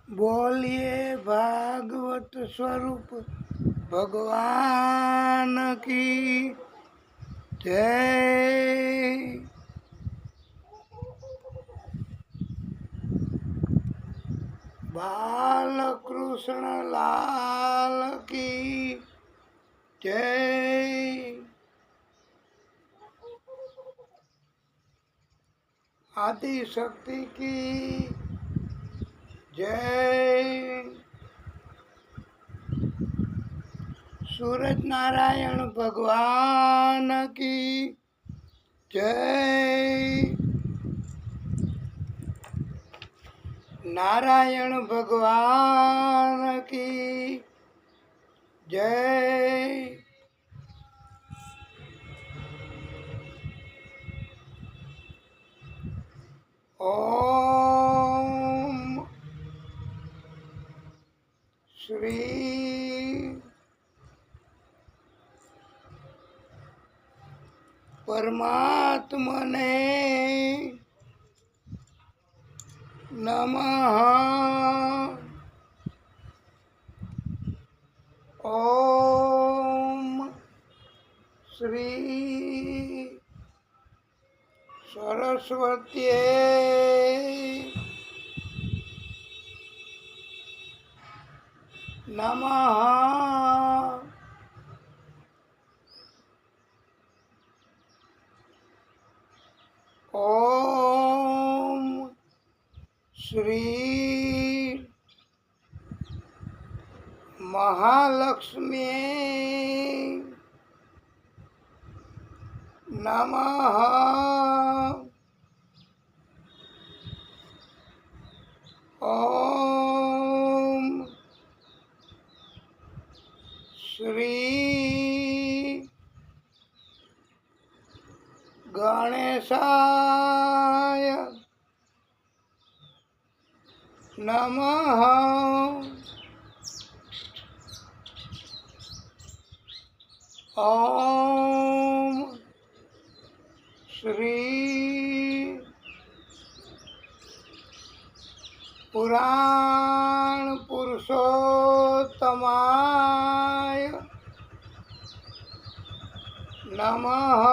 बोलिए भागवत स्वरूप भगवान की जय। बालकृष्ण लाल की जय। आदि शक्ति की जय। सूरज नारायण भगवान की जय। नारायण भगवान की जय। ओम श्री परमात्मने नमः। ओम श्री सरस्वत्यै नमः। ओम श्री महालक्ष्मी नमः। ओम श्री गणेशाय नमः। ओम श्री पुराण पुरुषोत्तमाय नमः।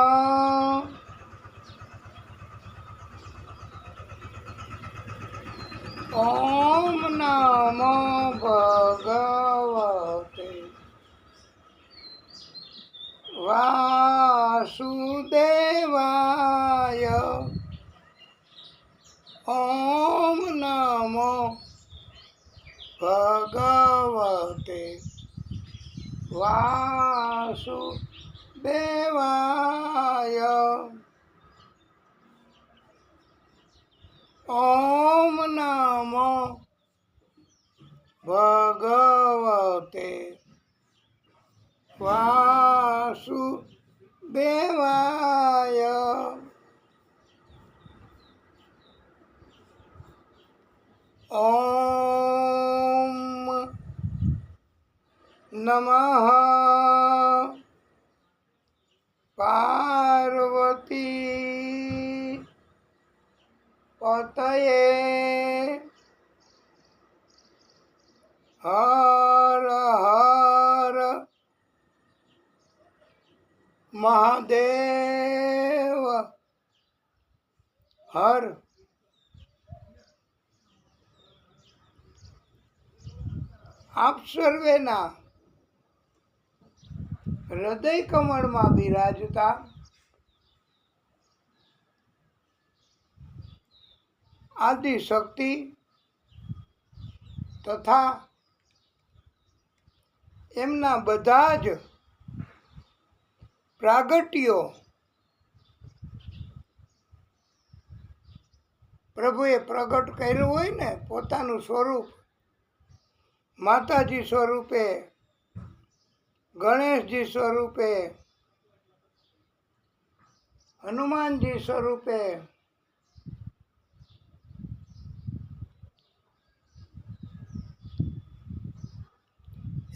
ओम नमो भगवते वासुदेवाय। ओम नमो भगवते वासुदेवाय। ओम नमो भगवते वासुदेवाय। ओम नमः पार्वती पतये हर हर महादेव हर। आप सर्वेना हृदय कमल में बिराजता आदि शक्ति तथा एमना बधाज प्रागट्यो प्रभुए प्रगट कर्યું હોય ને પોતાનું સ્વરૂપ માતાજી સ્વરૂપે ગણેશજી સ્વરૂપે હનુમાનજી સ્વરૂપે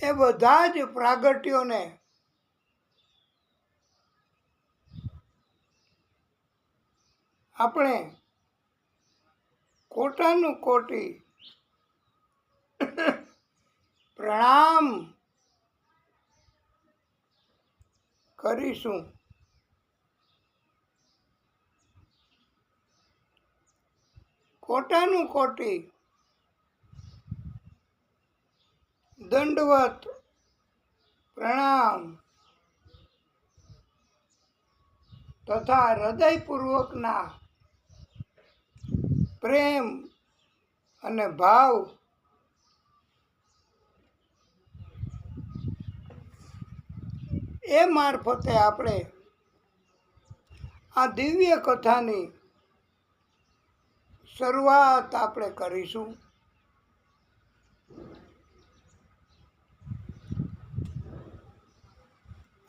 એ બધા જ પ્રાગટ્યોને આપણે કોટાનું કોટી પ્રણામ કરીશું. કોટાનું કોટી દંડવત પ્રણામ તથા હૃદયપૂર્વકના પ્રેમ અને ભાવ એ મારફતે આપણે આ દિવ્ય કથાની શરૂઆત આપણે કરીશું.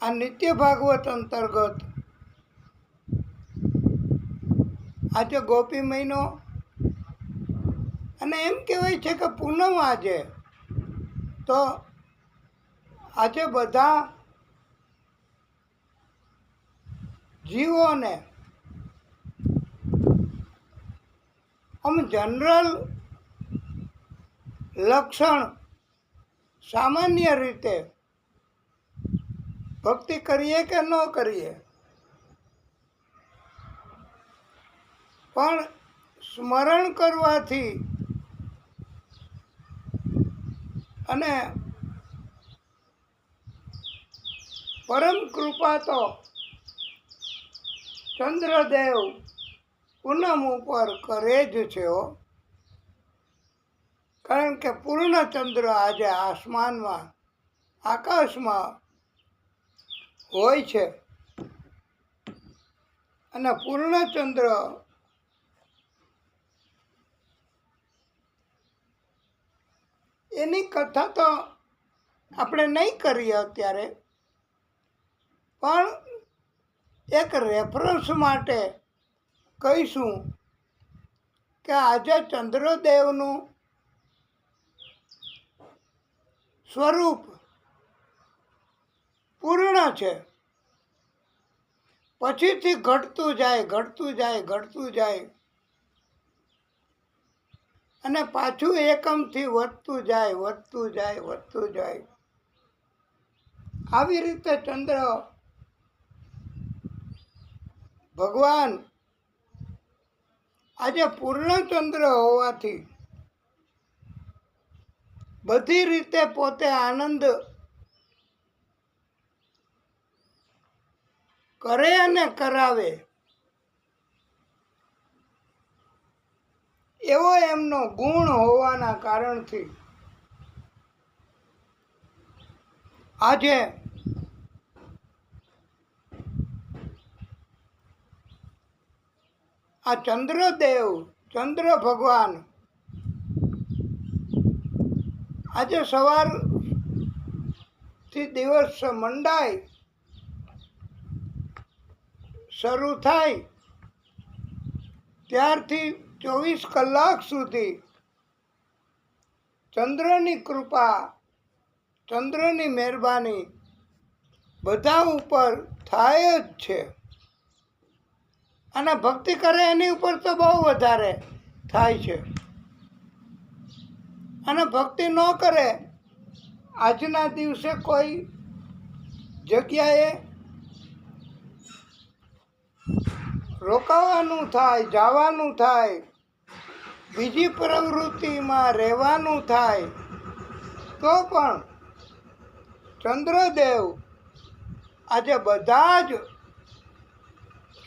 આ નિત્ય ભાગવત અંતર્ગત આજે ગોપી મહિનો અને એમ કહેવાય છે કે પૂનમ આજે, તો આજે બધા જીવોને આમ જનરલ લક્ષણ સામાન્ય રીતે ભક્તિ કરીએ કે ન કરીએ, પણ સ્મરણ કરવાથી અને પરમ કૃપા તો ચંદ્રદેવ પૂનમ ઉપર કરે જ છે. કારણ કે પૂર્ણચંદ્ર આજે આસમાનમાં આકાશમાં હોય છે અને પૂર્ણચંદ્ર એની કથા તો આપણે નહીં કરીએ અત્યારે, પણ એક રેફરન્સ માટે કહીશું કે આજે ચંદ્રદેવનું સ્વરૂપ પૂર્ણ છે, પછીથી ઘટતું જાય ઘટતું જાય ઘટતું જાય અને પાછું એકમથી વધતું જાય વધતું જાય વધતું જાય. આવી રીતે ચંદ્ર ભગવાન આજે પૂર્ણચંદ્ર હોવાથી બધી રીતે પોતે આનંદ કરે અને કરાવે એવો એમનો ગુણ હોવાના કારણથી આજે આ ચંદ્રદેવ ચંદ્ર ભગવાન આજે સવારથી દિવસ મંડાય શરૂ થાય ત્યારથી 24 કલાક સુધી ચંદ્રની કૃપા ચંદ્રની મહેરબાની બધા ઉપર થાય જ છે. અને ભક્તિ કરે એની ઉપર તો બહુ વધારે થાય છે. અને ભક્તિ ન કરે આજના દિવસે કોઈ જગ્યાએ રોકાવાનું થાય, જવાનું થાય, બીજી પ્રવૃત્તિમાં રહેવાનું થાય, તો પણ ચંદ્રદેવ આજે બધા જ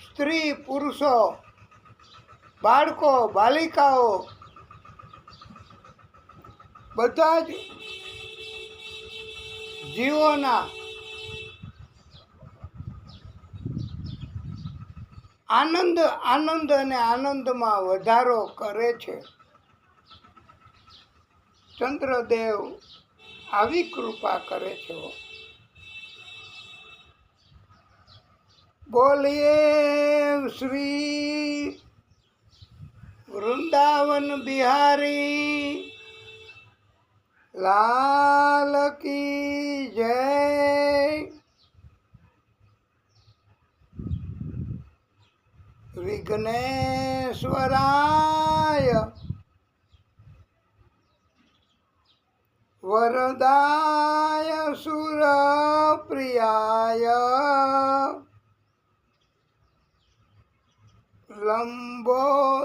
સ્ત્રી પુરુષો બાળકો બાલિકાઓ બધા જ જીવોના આનંદ અને આનંદમાં વધારો કરે છે. ચંદ્રદેવ આવી કૃપા કરે છે. બોલીએ શ્રી વૃંદાવન બિહારી લાલ કી જય. વિઘ્નેશ્વરાય वरदाय सुरप्रियाय लंबोदराय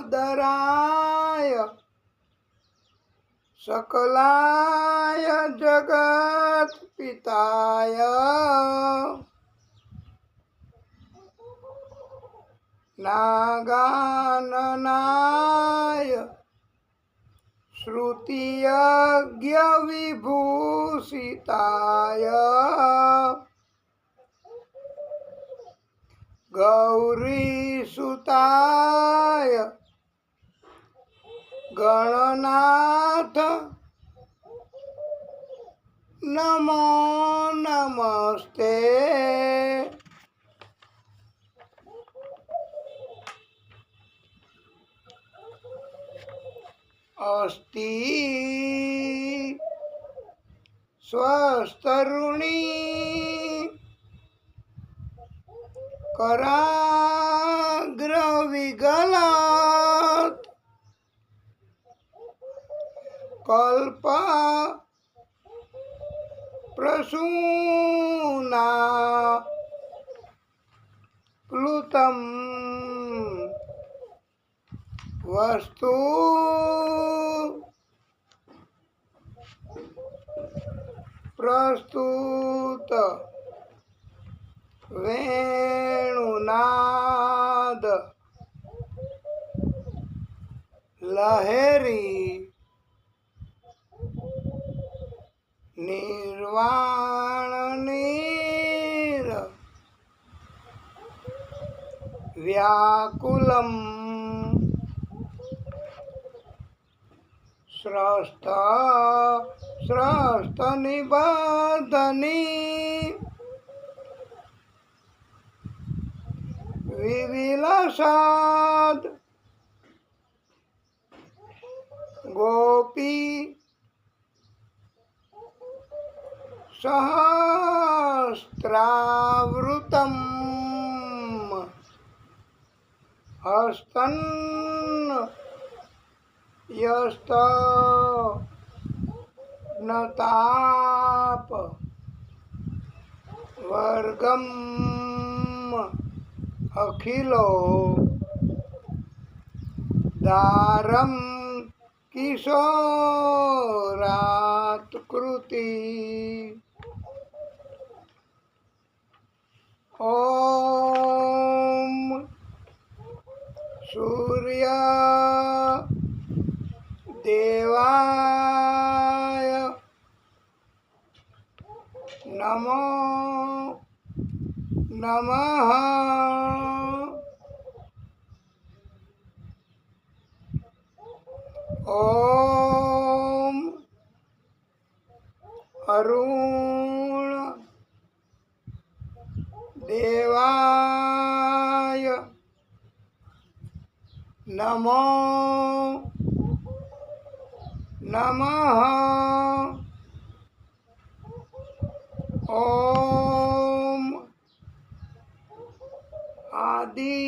सकलाय जगत्पिताय नागाननाय श्रुतियज्ञविभूषिताय गौरीसुताय गणनाथ नमो नमस्ते। अस्ति स्वस्तरुणी कराग्रविगलत् कल्प प्रसूना प्लुतम् वस्तु प्रस्तुत वेणुनाद लहरी निर्वाण नीर व्याकुलम स्रष्ट स्रष्ट निबधनी विविलसद गोपी सहस्रावृतम् हस्तन् यस्त नताप वर्गम अखिलो दारम किशोरात्कृति ओम सूर्य देवाय नमो नमः। ओम अरुण देवाय नमो नमः। ओम आदि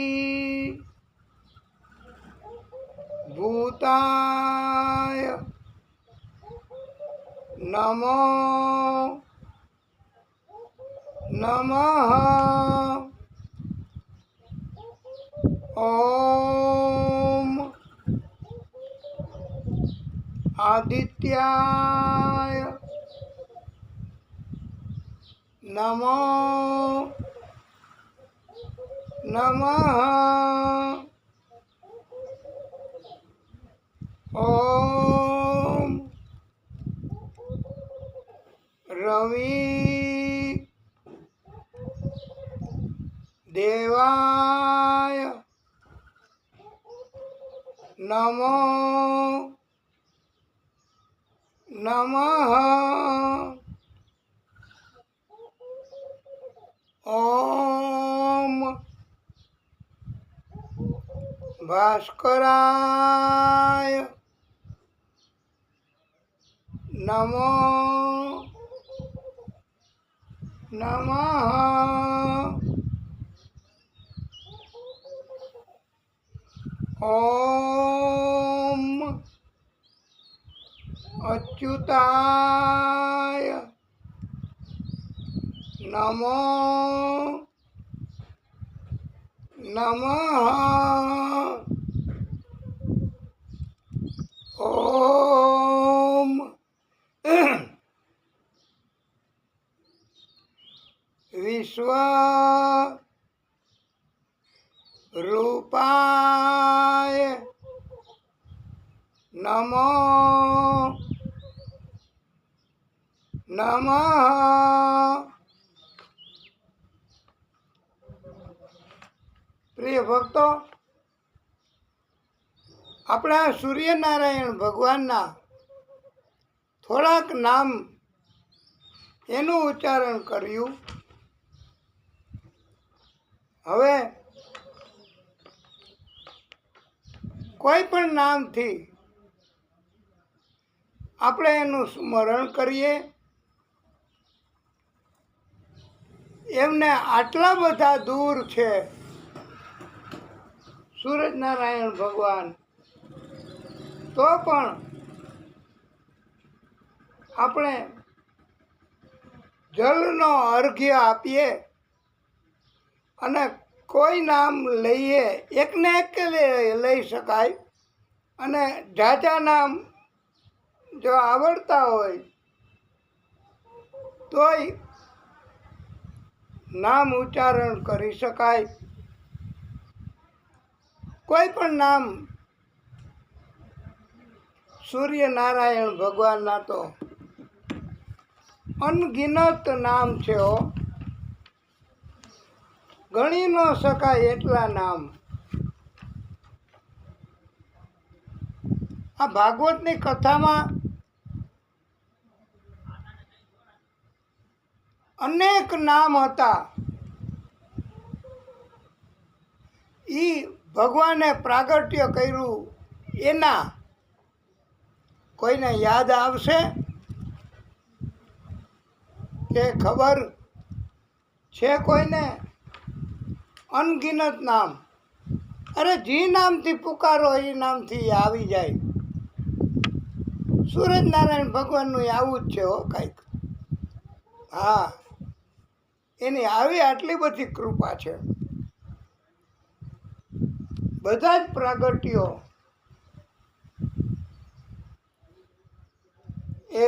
भूताय नमो नमः। ओम आदित्याय नमो नमः। ओम रवि देवाय नमो नमः। ओम भास्कराय नमो नमः। ओम અચ્યુતાય નમો નમઃ. ઓમ વિશ્વ રૂપાય નમો નમઃ. પ્રિય ભક્તો, આપણા સૂર્યનારાયણ ભગવાનના થોડાક નામ એનું ઉચ્ચારણ કર્યું. હવે કોઈ પણ નામથી આપણે એનું સ્મરણ કરીએ. એમને આટલા બધા દૂર છે સૂરજનારાયણ ભગવાન, તો પણ આપણે જલનો અર્ઘ્ય આપીએ અને કોઈ નામ લઈએ. એકને એક લઈ શકાય, અને ઝાઝા નામ જો આવડતા હોય તોય નામ ઉચ્ચારણ કરી શકાય. કોઈ પણ નામ સૂર્યનારાયણ ભગવાનના તો અનગિનત નામ છે. ગણી ન શકાય એટલા નામ. આ ભાગવતની કથામાં અનેક નામ હતા. ઈ ભગવાને પ્રાગટ્ય કર્યું એના કોઈને યાદ આવશે કે ખબર છે કોઈને? અનગિનત નામ. અરે જી નામથી પુકારો એ નામથી આવી જાય. સૂરજનારાયણ ભગવાનનું આવું જ છે કંઈક. હા, એની આવી આટલી બધી કૃપા છે. બધા જ પ્રાગટ્યો એ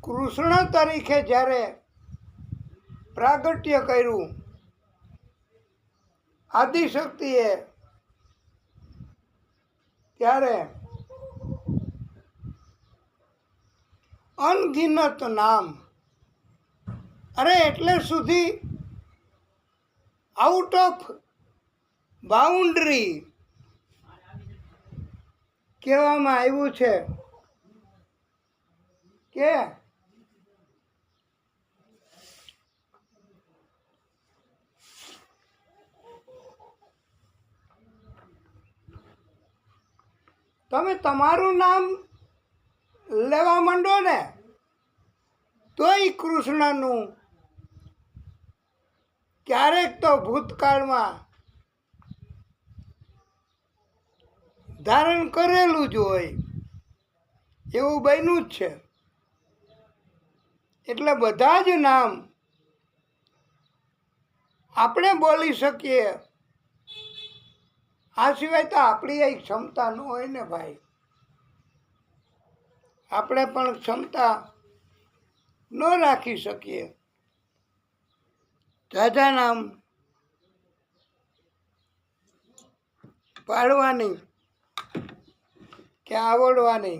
કૃષ્ણ તરીકે જ્યારે પ્રાગટ્ય કર્યું આદિશક્તિએ, ત્યારે અનગિનત નામ. અરે એટલે સુધી આઉટ ઓફ બાઉન્ડ્રી કહેવામાં આવ્યું છે કે તમે તમારું નામ લેવા માંડો ને તોય કૃષ્ણનું ક્યારેક તો ભૂતકાળમાં ધારણ કરેલું જ હોય એવું બન્યું જ છે. એટલે બધા જ નામ આપણે બોલી શકીએ. આ સિવાય તો આપણી એ ક્ષમતા ન હોય ને ભાઈ. આપણે પણ ક્ષમતા ન રાખી શકીએ. ઝાઝા નામ પાડવાની કે આવડવાની.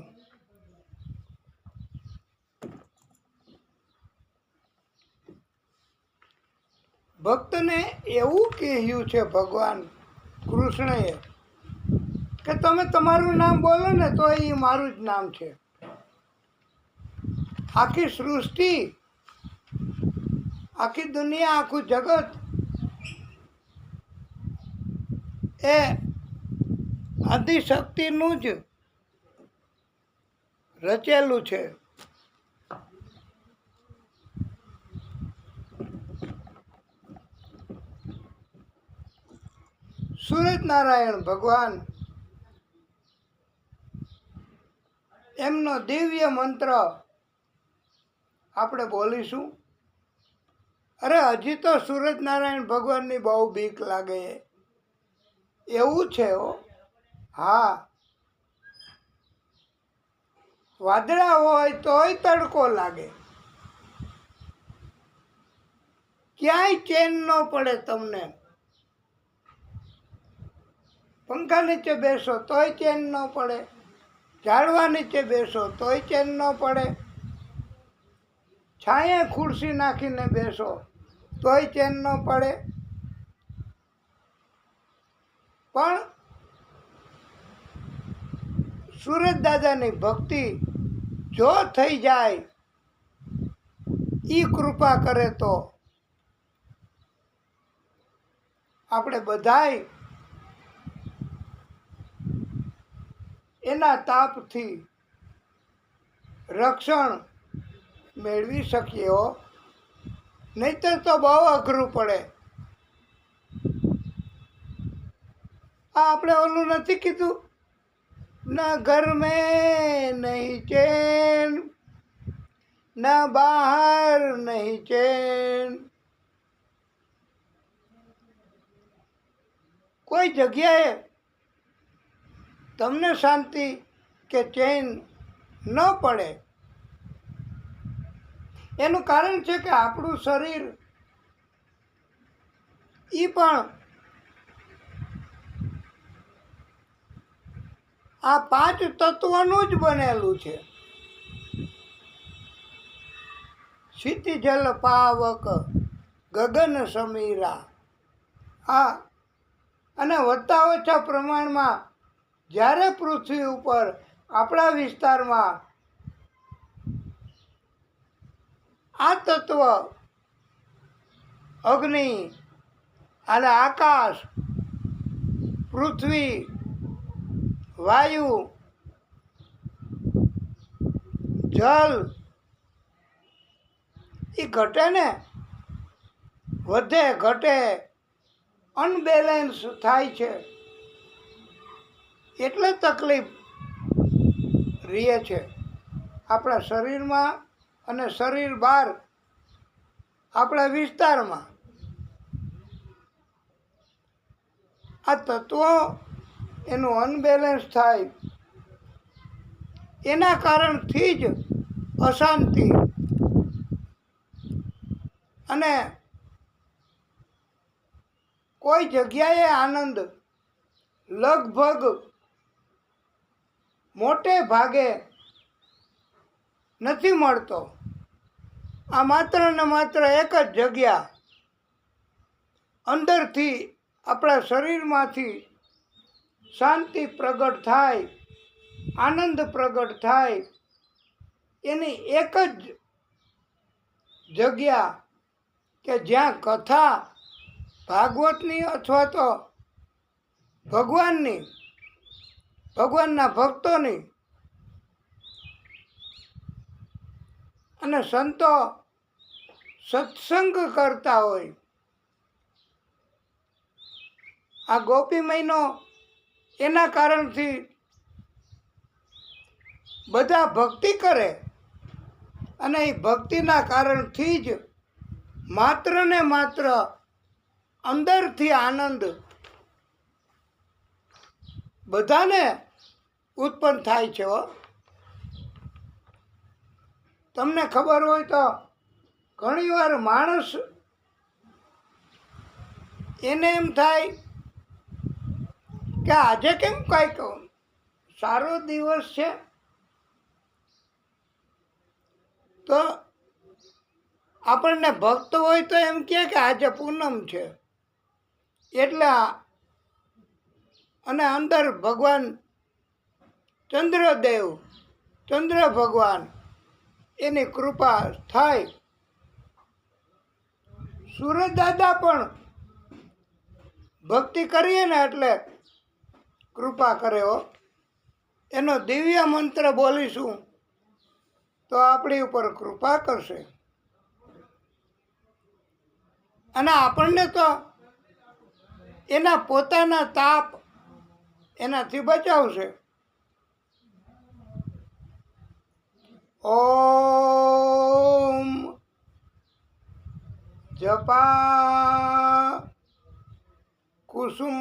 ભક્તને એવું કહ્યું છે ભગવાન કૃષ્ણએ કે તમે તમારું નામ બોલો ને તો એ મારું જ નામ છે. આખી સૃષ્ટિ, આખી દુનિયા, આખું જગત એ આદિશક્તિનું જ રચેલું છે. સૂરજનારાયણ ભગવાન એમનો દિવ્ય મંત્ર આપણે બોલીશું. અરે હજી તો સૂરજનારાયણ ભગવાનની બહુ બીક લાગે. એવું છે હો. હા, વાદળા હોય તોય તડકો લાગે, ક્યાંય ચેન ન પડે તમને. પંખા નીચે બેસો તોય ચેન ન પડે, ઝાડવા નીચે બેસો તોય ચેન ન પડે, છાંયે ખુરશી નાખીને બેસો તોય ચેન ન પડે. પણ સૂરજ દાદાની ભક્તિ જો થઈ જાય, ઈ કૃપા કરે તો આપણે બધાય એના તાપથી રક્ષણ મેળવી શકીએ હો. નહીતર તો બહુ અઘરું પડે. આ આપણે ઓલું નથી કીધું, ના ઘર મેં નહીં ચેન, ના બહાર નહીં ચેન. કોઈ જગ્યાએ તમને શાંતિ કે ચેન ન પડે. એનું કારણ છે કે આપણું શરીર એ પણ આ 5 તત્વોનું જ બનેલું છે. ક્ષિતિ જલ પાવક ગગન સમીરા. આ અને વધતા ઓછા પ્રમાણમાં જ્યારે પૃથ્વી ઉપર આપણા વિસ્તારમાં આ તત્વ અગ્નિ અને આકાશ, પૃથ્વી, વાયુ, જલ એ ઘટે ને, વધે ઘટે, અનબેલેન્સ થાય છે. એટલે તકલીફ રહે છે આપણા શરીરમાં અને શરીર બહાર આપણા વિસ્તારમાં. આ તત્વો એનું અનબેલેન્સ થાય, એના કારણથી જ અશાંતિ અને કોઈ જગ્યાએ આનંદ લગભગ મોટે ભાગે નથી મળતો. આ માત્ર ને માત્ર એક જ જગ્યા અંદરથી આપણા શરીરમાંથી શાંતિ પ્રગટ થાય, આનંદ પ્રગટ થાય, એની એક જ જગ્યા કે જ્યાં કથા ભાગવતની અથવા તો ભગવાનની, ભગવાનના ભક્તોની અને સંતો સત્સંગ કરતા હોય. આ ગોપી મહિનો એના કારણથી બધા ભક્તિ કરે અને એ ભક્તિના કારણથી જ માત્ર ને માત્ર અંદરથી આનંદ બધાને ઉત્પન્ન થાય છે હો. તમને ખબર હોય તો ઘણીવાર માણસ એને એમ થાય કે આજે કેમ કંઈક સારો દિવસ છે, તો આપણને ભક્ત હોય તો એમ કહે કે આજે પૂનમ છે. એટલે અને અંદર ભગવાન ચંદ્રદેવ, ચંદ્ર ભગવાન એની કૃપા થાય. સૂરજ દાદા પણ ભક્તિ કરીએ ને એટલે કૃપા કરે હો. એનો દિવ્ય મંત્ર બોલીશું તો આપણી ઉપર કૃપા કરશે. અને આપણને તો એના પોતાના તાપ એનાથી બચાવશે. ઓમ જપા કુસુમ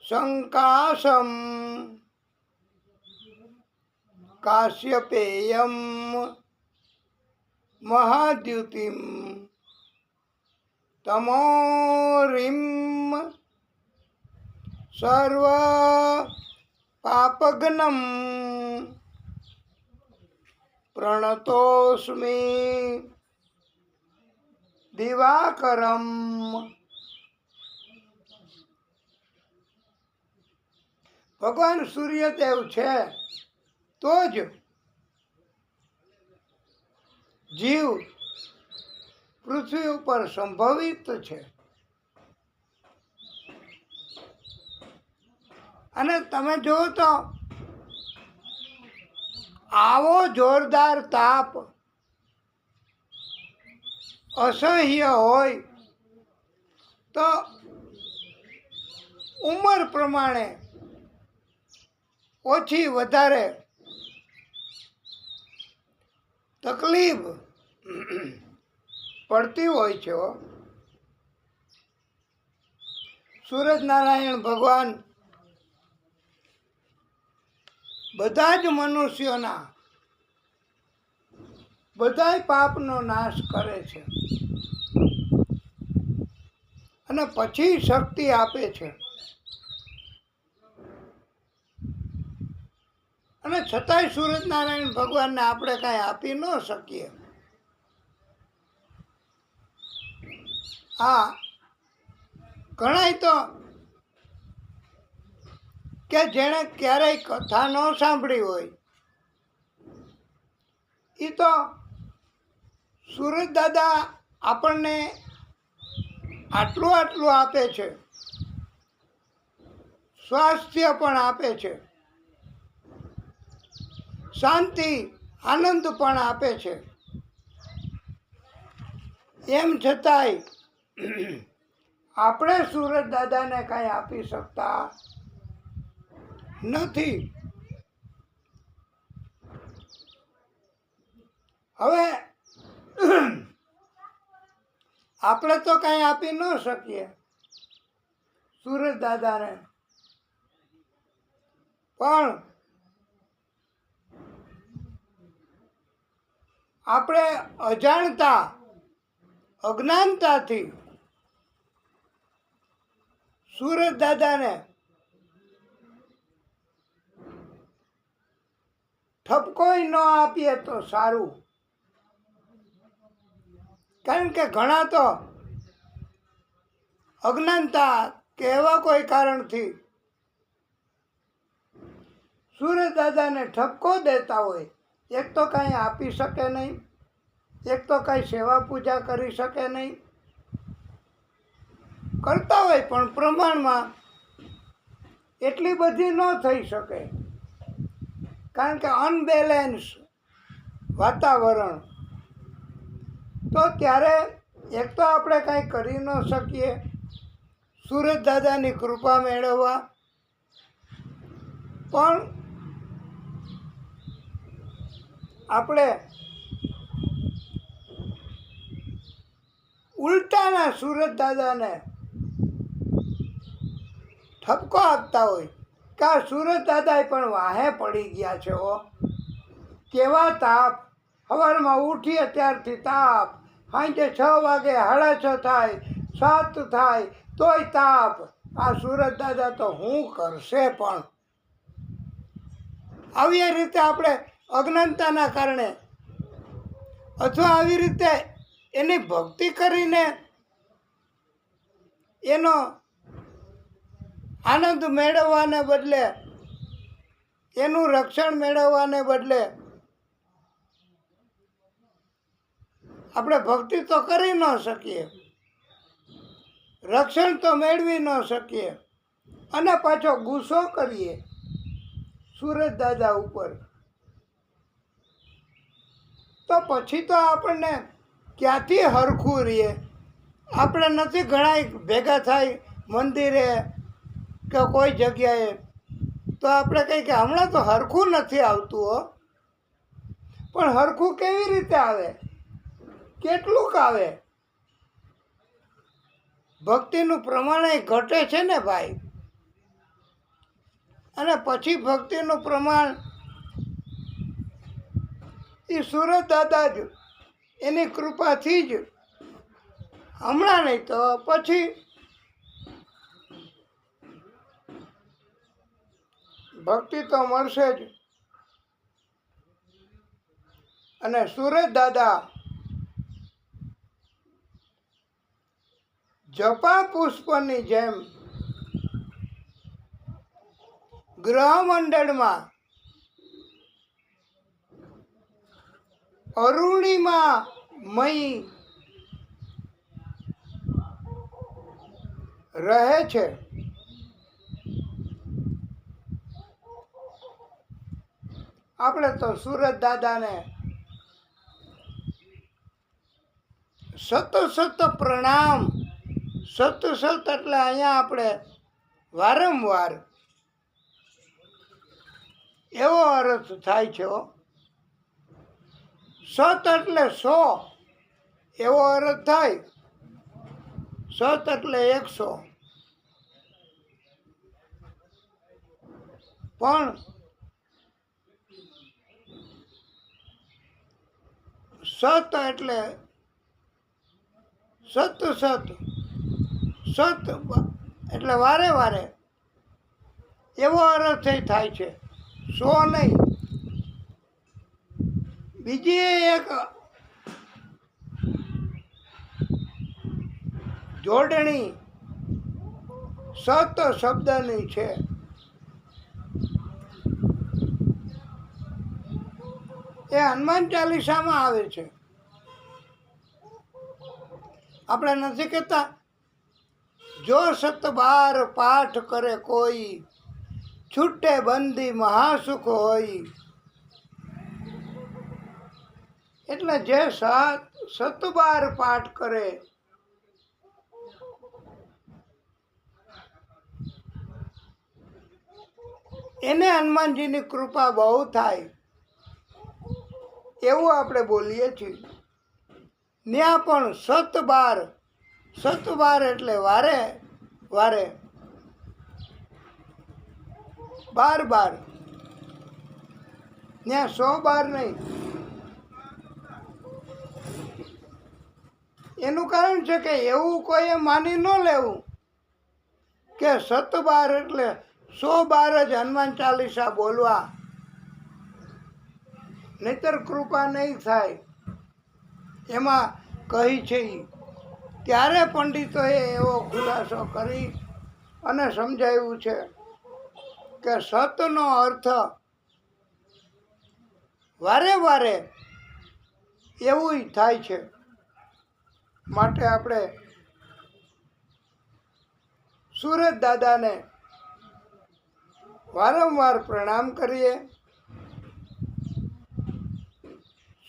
સંકાશમ કાશ્યપેયમ મહાદ્યુતિમ તમોરિમ સર્વ પાપઘ્નમ પ્રણતોસ્મિ દિવાકરમ. ભગવાન સૂર્યદેવ છે તો જ જીવ પૃથ્વી ઉપર સંભવિત છે. અને તમે જુઓ તો આવો જોરદાર તાપ અસહ્ય હોય તો ઉંમર પ્રમાણે ઓછી વધારે તકલીફ પડતી હોય છે. સૂરજનારાયણ ભગવાન બધા જ મનુષ્યોના બધાય પાપનો નાશ કરે છે અને પછી શક્તિ આપે છે. અને છતાંય સૂરજનારાયણ ભગવાનને આપણે કાંઈ આપી ન શકીએ. હા, ઘણાય તો કે જેણે ક્યારેય કથા ન સાંભળી હોય એ તો સૂરજ દાદા આપણને આટલું આટલું આપે છે, સ્વાસ્થ્ય પણ આપે છે, શાંતિ આનંદ પણ આપે છે. એમ છતાંય આપણે સૂરજ દાદાને કાંઈ આપી શકતા નથી. હવે આપણે તો કાંઈ આપી ન શકીએ સૂરજ દાદાને, પણ આપણે અજાણતા અજ્ઞાનતાથી સૂરજ દાદાને ઠપકોય ન આપીએ તો સારું. કારણ કે ઘણા તો અજ્ઞાનતા કે એવા કોઈ કારણથી સૂરજ દાદાને ઠપકો દેતા હોય. એક તો કાંઈ આપી શકે નહીં, એક તો કાંઈ સેવા પૂજા કરી શકે નહીં. કરતા હોય પણ પ્રમાણમાં એટલી બધી ન થઈ શકે, કારણ કે અનબેલેન્સ વાતાવરણ. તો ત્યારે એક તો આપણે કાંઈ કરી ન શકીએ સૂરજ દાદાની કૃપા મેળવવા, પણ આપણે ઉલટાના સૂરજ દાદાને ઠપકો આપતા હોય કે આ સૂરજ દાદા પણ વાહે પડી ગયા છે. કેવા તાપ! સવારમાં ઉઠીએ ત્યારથી તાપ, સાંજે 6 વાગે 6:30 થાય, 7 થાય તોય તાપ. આ સૂરજ દાદા તો શું કરશે? પણ આવી રીતે આપણે અજ્ઞાનતાના કારણે અથવા આવી રીતે એની ભક્તિ કરીને એનો આનંદ મેળવવાને બદલે, એનું રક્ષણ મેળવવાને બદલે આપણે ભક્તિ તો કરી ન શકીએ, રક્ષણ તો મેળવી ન શકીએ, અને પાછો ગુસ્સો કરીએ સૂરજ દાદા ઉપર, તો પછી તો આપણને ક્યાંથી હરખું રહીએ આપણે નથી ઘણા ભેગા થાય મંદિરે કે કોઈ જગ્યાએ, તો આપણે કંઈ કે હમણાં તો હરખું નથી આવતું હો. પણ હરખું કેવી રીતે આવે? કેટલુંક આવે? ભક્તિનું પ્રમાણ ઘટે છે ને ભાઈ. અને પછી ભક્તિનું પ્રમાણ એ સુરત દાદા જ એની કૃપાથી જ, હમણાં નહીં તો પછી ભક્તિ તો મળશે જ. અને સુરત દાદા જપા પુષ્પની જેમ ગ્રહમંડળમાં અરુણિમા મય રહે છે. આપણે તો સુરત દાદાને સત સત પ્રણામ. સત સત એટલે અહીંયા આપણે વારંવાર એવો અર્થ થાય છે. સત એટલે 100 એવો અર્થ થાય. સત એટલે 100. પણ સત એટલે સત સત સત એટલે વારે વારે એવો અર્થ થાય છે, 100 નહીં. બીજી એક જોડણી સત શબ્દની છે. એ હનુમાન ચાલીસામાં આવે છે. આપણે નથી કહેતા, જો 112 પાઠ કરે કોઈ, છૂટે બંદી મહાસુખ હોય. એટલે જે 112 પાઠ કરે એને હનુમાનજીની કૃપા બહુ થાય એવું આપણે બોલીએ છીએ. ત્યાં પણ 112 એટલે વારે વારે 12 ત્યાં 112 નહીં. એનું કારણ છે કે એવું કોઈએ માની ન લેવું કે 112 એટલે 112 જ હનુમાન ચાલીસા બોલવા, નહીતર કૃપા નહીં થાય. એમાં કહી છે ત્યારે પંડિતોએ એવો ખુલાસો કરી અને સમજાવ્યું છે કે સતનો અર્થ વારે વારે એવું થાય છે. માટે આપણે સુરત દાદાને વારંવાર પ્રણામ કરીએ.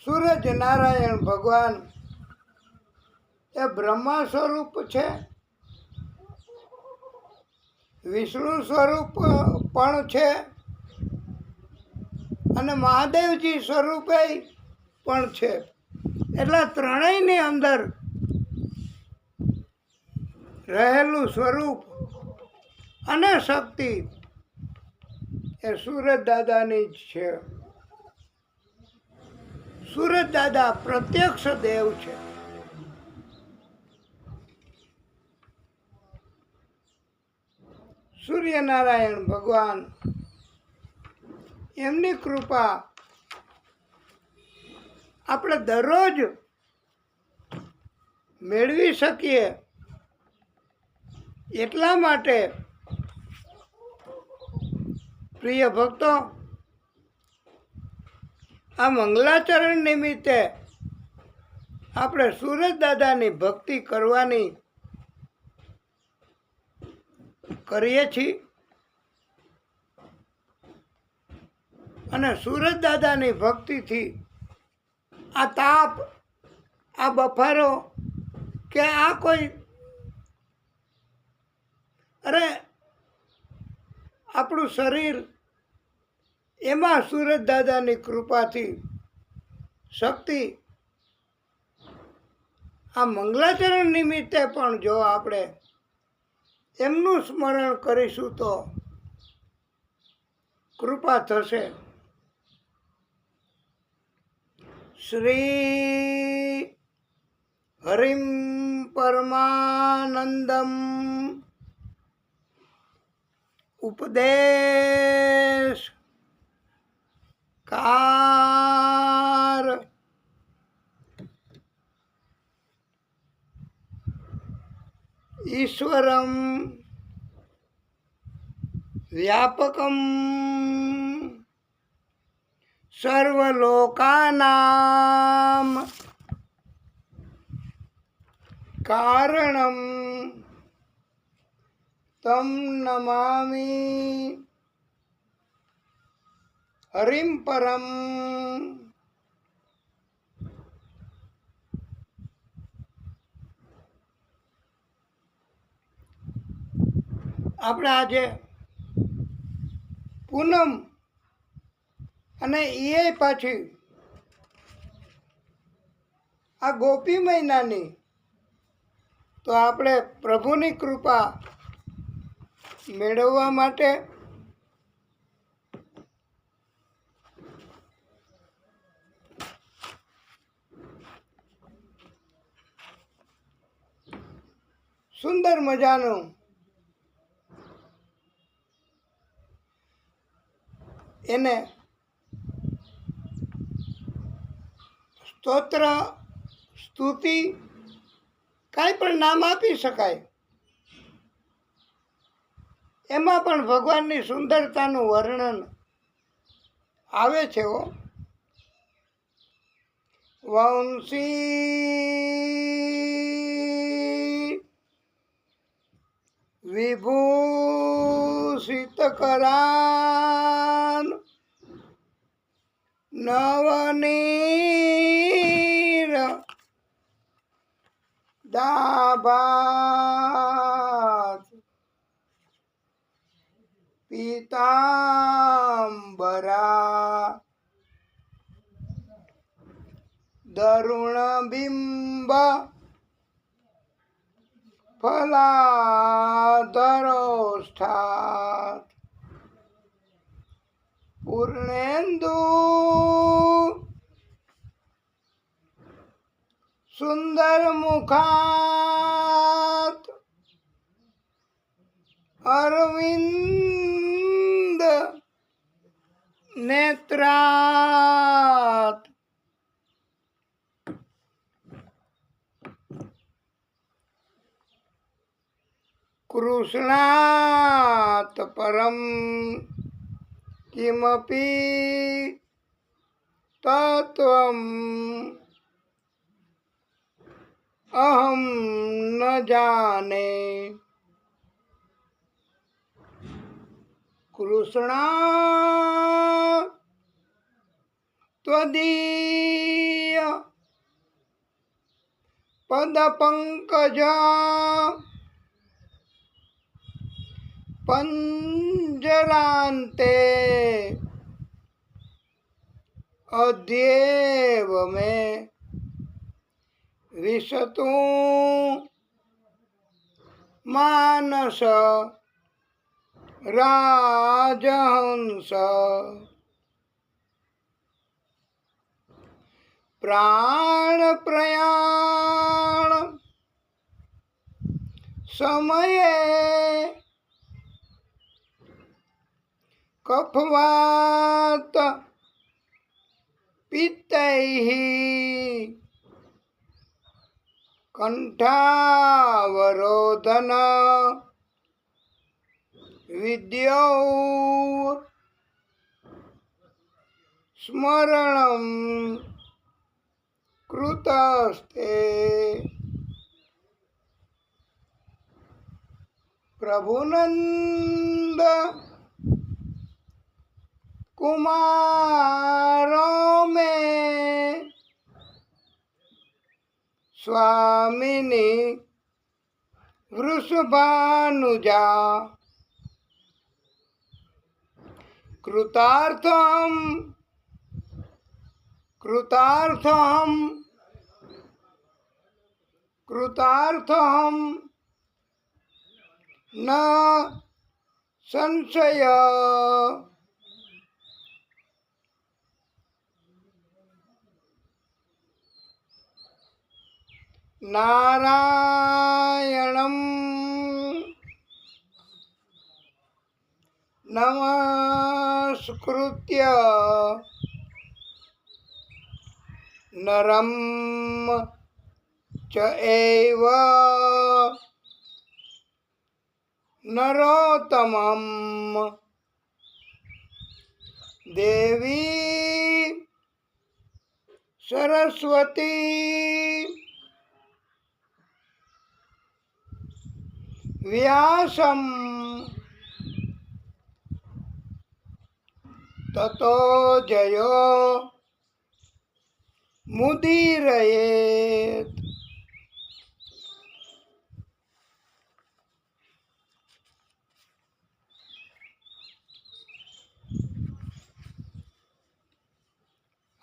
સૂરજ નારાયણ ભગવાન એ બ્રહ્મા સ્વરૂપ છે, વિષ્ણુ સ્વરૂપ પણ છે અને મહાદેવજી સ્વરૂપે પણ છે. એટલે ત્રણેયની અંદર રહેલું સ્વરૂપ અને શક્તિ એ સુરત દાદાની જ છે. સુરત દાદા પ્રત્યક્ષ દેવ છે. સૂર્યનારાયણ ભગવાન એમની કૃપા આપણે દરરોજ મેળવી શકીએ એટલા માટે પ્રિય ભક્તો, આ મંગલાચરણ નિમિત્તે આપણે સુરત દાદાની ભક્તિ કરવાની કરીએ છીએ. અને સુરત દાદાની ભક્તિથી આ તાપ, આ બફારો કે આ કોઈ અરે આપણું શરીર એમાં સુરત દાદાની કૃપાથી શક્તિ આ મંગલાચરણ નિમિત્તે પણ જો આપણે એમનું સ્મરણ કરીશું તો કૃપા થશે. શ્રી હરિમ પરમાનંદમ ઉપદેશ કાર ઈશ્વરમ વ્યાપકમ સર્વલોકાનામ કારણમ તમ નમામિ હરિમ પરમ. આપણે આજે પૂનમ અને એ પાછી આ ગોપી મહિનાની, તો આપણે પ્રભુની કૃપા મેળવવા માટે સુંદર મજાનું એને સ્તોત્ર સ્તુતિ કાંઈ પણ નામ આપી શકાય. એમાં પણ ભગવાનની સુંદરતાનું વર્ણન આવે છે. વંશી વિભૂષિત કરાન નવનીર દાભાત પીતાંબરા દરુણબિંબ ફલાધરોષ્ઠાત પૂર્ણેન્દુ સુંદર મુખાત અરવિંદ નેત્રાત કૃષ્ણાત પરમ કિમપી તત્વમ અહમ ન જાને. કૃષ્ણ ત્વદીય પદ પંકજ પંજરાંતે અધ્યેવ મે વિશતું માનસ રાજહંસ. પ્રાણ પ્રયાણ સમયે કફવાત પિત્તૈઃ કંઠાવરોધન વિદ્યૌ સ્મરણમ કૃતસ્તે. પ્રભુનંદ કુમારો મેં स्वामिनी वृषभानुजा कृतार्थम कृतार्थम कृतार्थम न संशय नारायणं नमस्कृत्य नरं चैव नरोत्तमं देवी सरस्वती व्यासं ततो जयो मुदीरयेत्।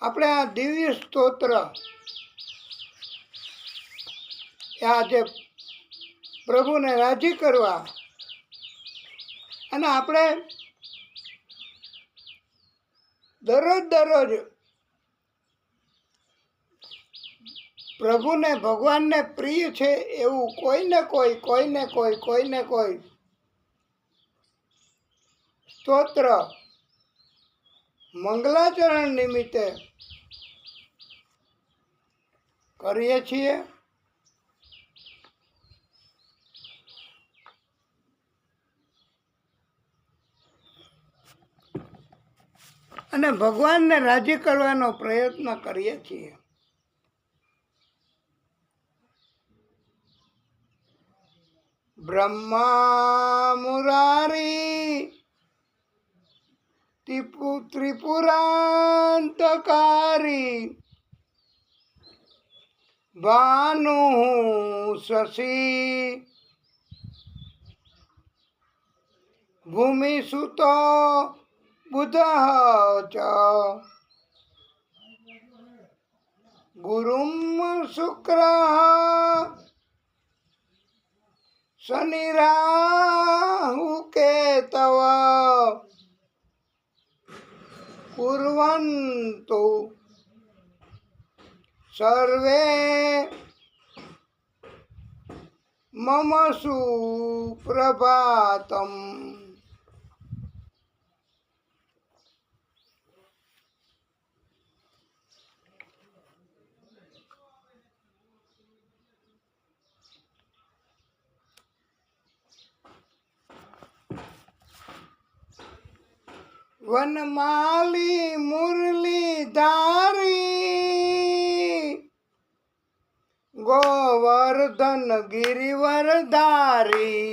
આપણે આ દિવ્ય સ્તોત્ર આજે પ્રભુને રાજી કરવા અને આપણે દરરોજ પ્રભુને ભગવાનને પ્રિય છે એવું કોઈને કોઈ સ્તોત્ર મંગલાચરણ નિમિત્તે કરીએ છીએ. અને ભગવાનને રાજી કરવાનો પ્રયત્ન કરીએ છીએ. બ્રહ્મા મુરારી ત્રિપુરાંતકારી ભાનુ શશી ભૂમિસુતો બુધ ચ ગુરુમ શુક્ર શનિરાહુ કેતવ કુર્વન્તુ સર્વે મમ સુપ્રભાતમ. વનમાલી મુરલી ધારી ગોવર્ધન ગિરિવરધારી.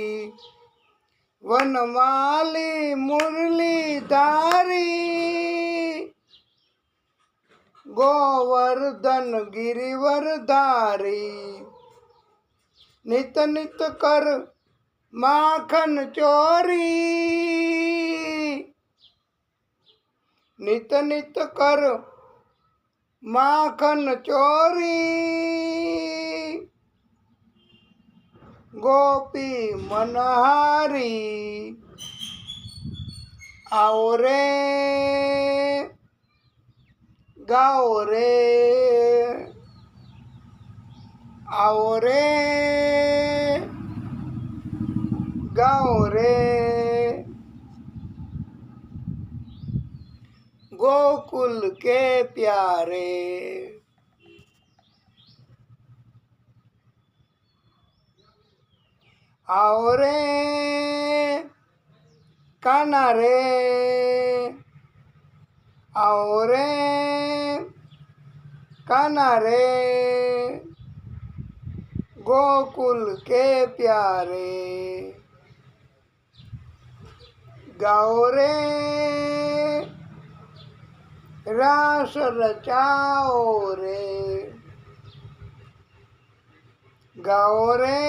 વનમાલી મુરલી ધારી ગોવર્ધન ગિરિવરધારી. નિત નિત કર માખન ચોરી. નિત નિત કર માખન ચોરી. ગોપી મનહારી. આવો રે ગાઓ રે આવો રે ગાઓ રે. गोकुल के प्यारे. आओ रे काना रे आओ रे काना रे. गोकुल के प्यारे गाओ रे रास रचाओ रे. गाओ रे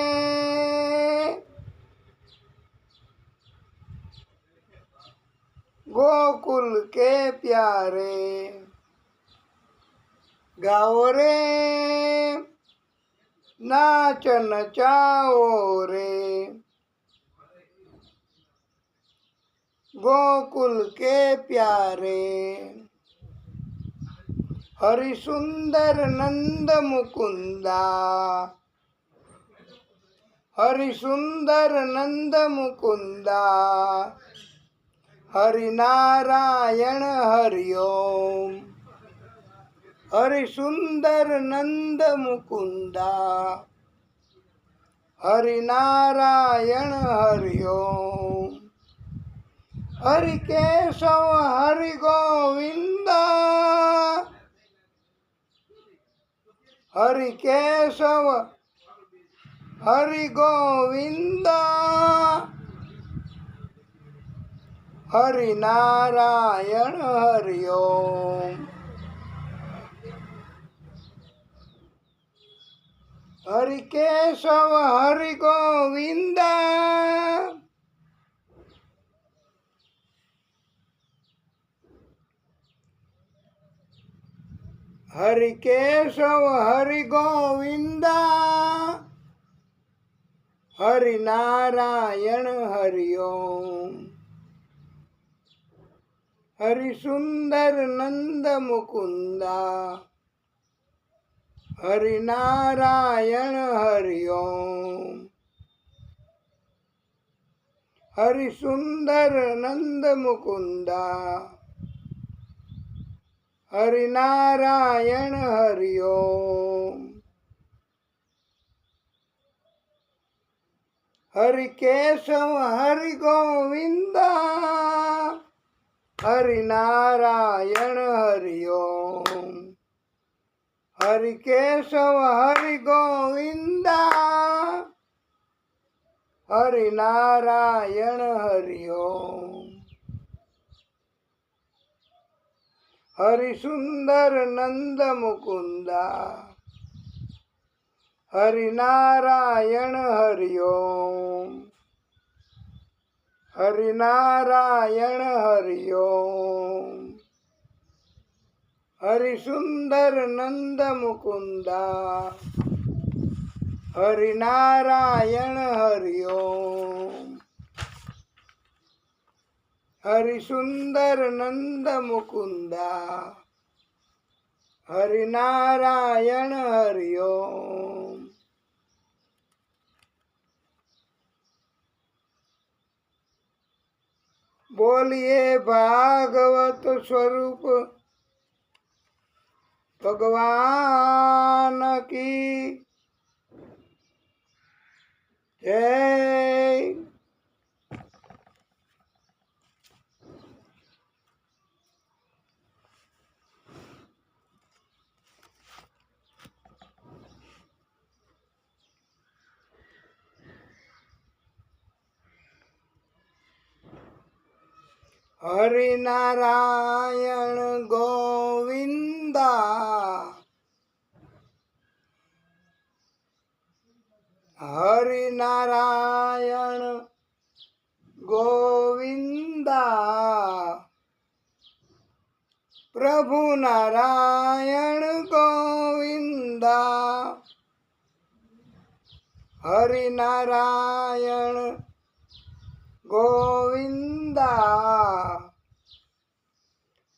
गोकुल के प्यारे, गाओ रे नाच नचाओ रे, गोकुल के प्यारे। हरि सुंदर नंद मुकुंदा, हरि सुंदर नंद मुकुंदा, हरि नारायण हरि ओम। हरि सुंदर नंद मुकुंदा, हरि नारायण हरि ओम। हरि केशव हरि गोविंदा, हरि केशव हरि गोविंदा, हरि नारायण हरि ओम। हरि केशव हरि गोविंदा, हरि केशव हरि गोविंदा, हरि नारायण हरि ओम। हरि सुंदर नंद मुकुंदा, हरि नारायण हरि ओम। हरि सुंदर नंद मुकुंदा, हरि नारायण हरि ओम। हरि केशव हरि गोविंदा, हरि नारायण हरि ओम। हरि केशव हरि गोविंदा, हरि नारायण हरि ओम। हरि सुंदर नंद मुकुंदा, हरि नारायण हरि ओम। हरि नारायण हरि ओम। हरि सुंदर नंद मुकुंदा, हरि नारायण हरि ओम। हरि सुंदर नंद मुकुंदा, हरि नारायण हरि ओम। बोलिए भागवत स्वरूप भगवान की जय। हरि नारायण गोविंदा, हरि नारायण गोविंदा, प्रभु नारायण गोविंदा, हरि नारायण गोविंदा,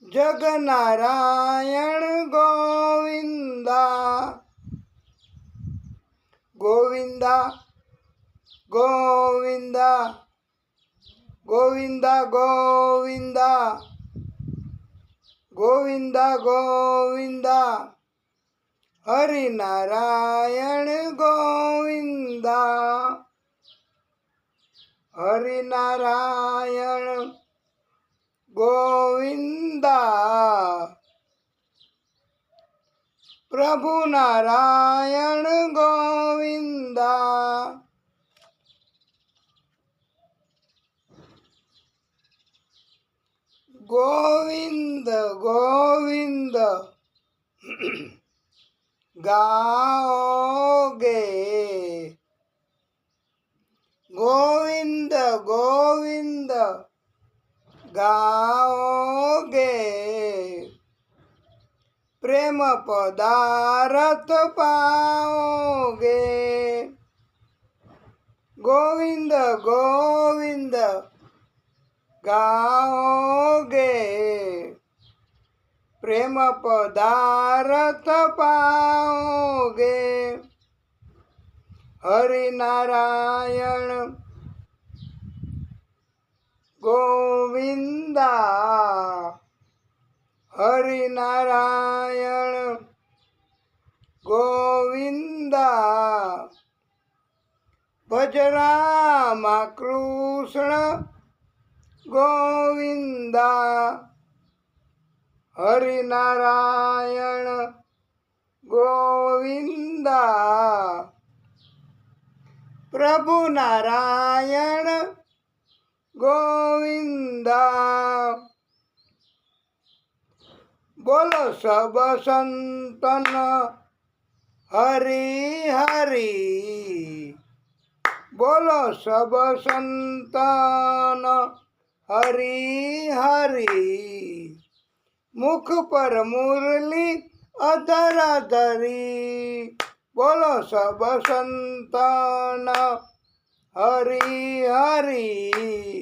जग नारायण गोविंदा, गोविंदा गोविंदा गोविंदा गोविंदा गोविंदा गोविंदा, हरि नारायण गोविंदा, हरि नारायण गोविंदा, प्रभु नारायण गोविंदा, गोविंद गोविंद गाओगे ગોવિંદ ગાઓગે, પ્રેમ પદાર્થ પાઓગે. ગોવિંદ ગોવિંદ ગાઓગે, પ્રેમ પદાર્થ પાઓગે. હરિનારાયણ ગોવિંદા, હરિનારાયણ ગોવિંદા. ભજરામા કૃષ્ણ ગોવિંદા, હરિનારાયણ ગોવિંદા. પ્રભુ નારાયણ ગોવિંદા. બોલો સબ સંતન હરી હરી, બોલો સબ સંતન હરી હરી. મુખ પર મુરલી અધર ધરી, બોલો સબ સંતન હરી હરી.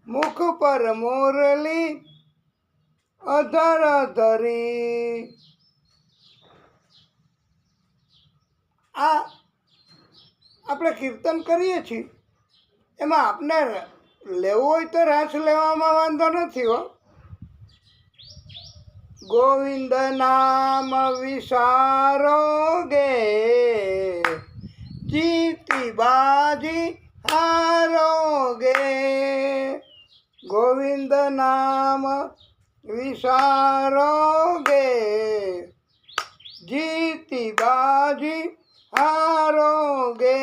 મુખ પર મુરલી અધર ધરી. આ આપણે કીર્તન કરીએ છીએ, એમાં આપણે લેવું હોય તો રાસ લેવામાં વાંધો નથી હો. ગોવિંદ નામ વિસારોગે, જીતી બાજી હારોગે. ગોવિંદ નામ વિસારોગે, જીતી બાજી हारोगे.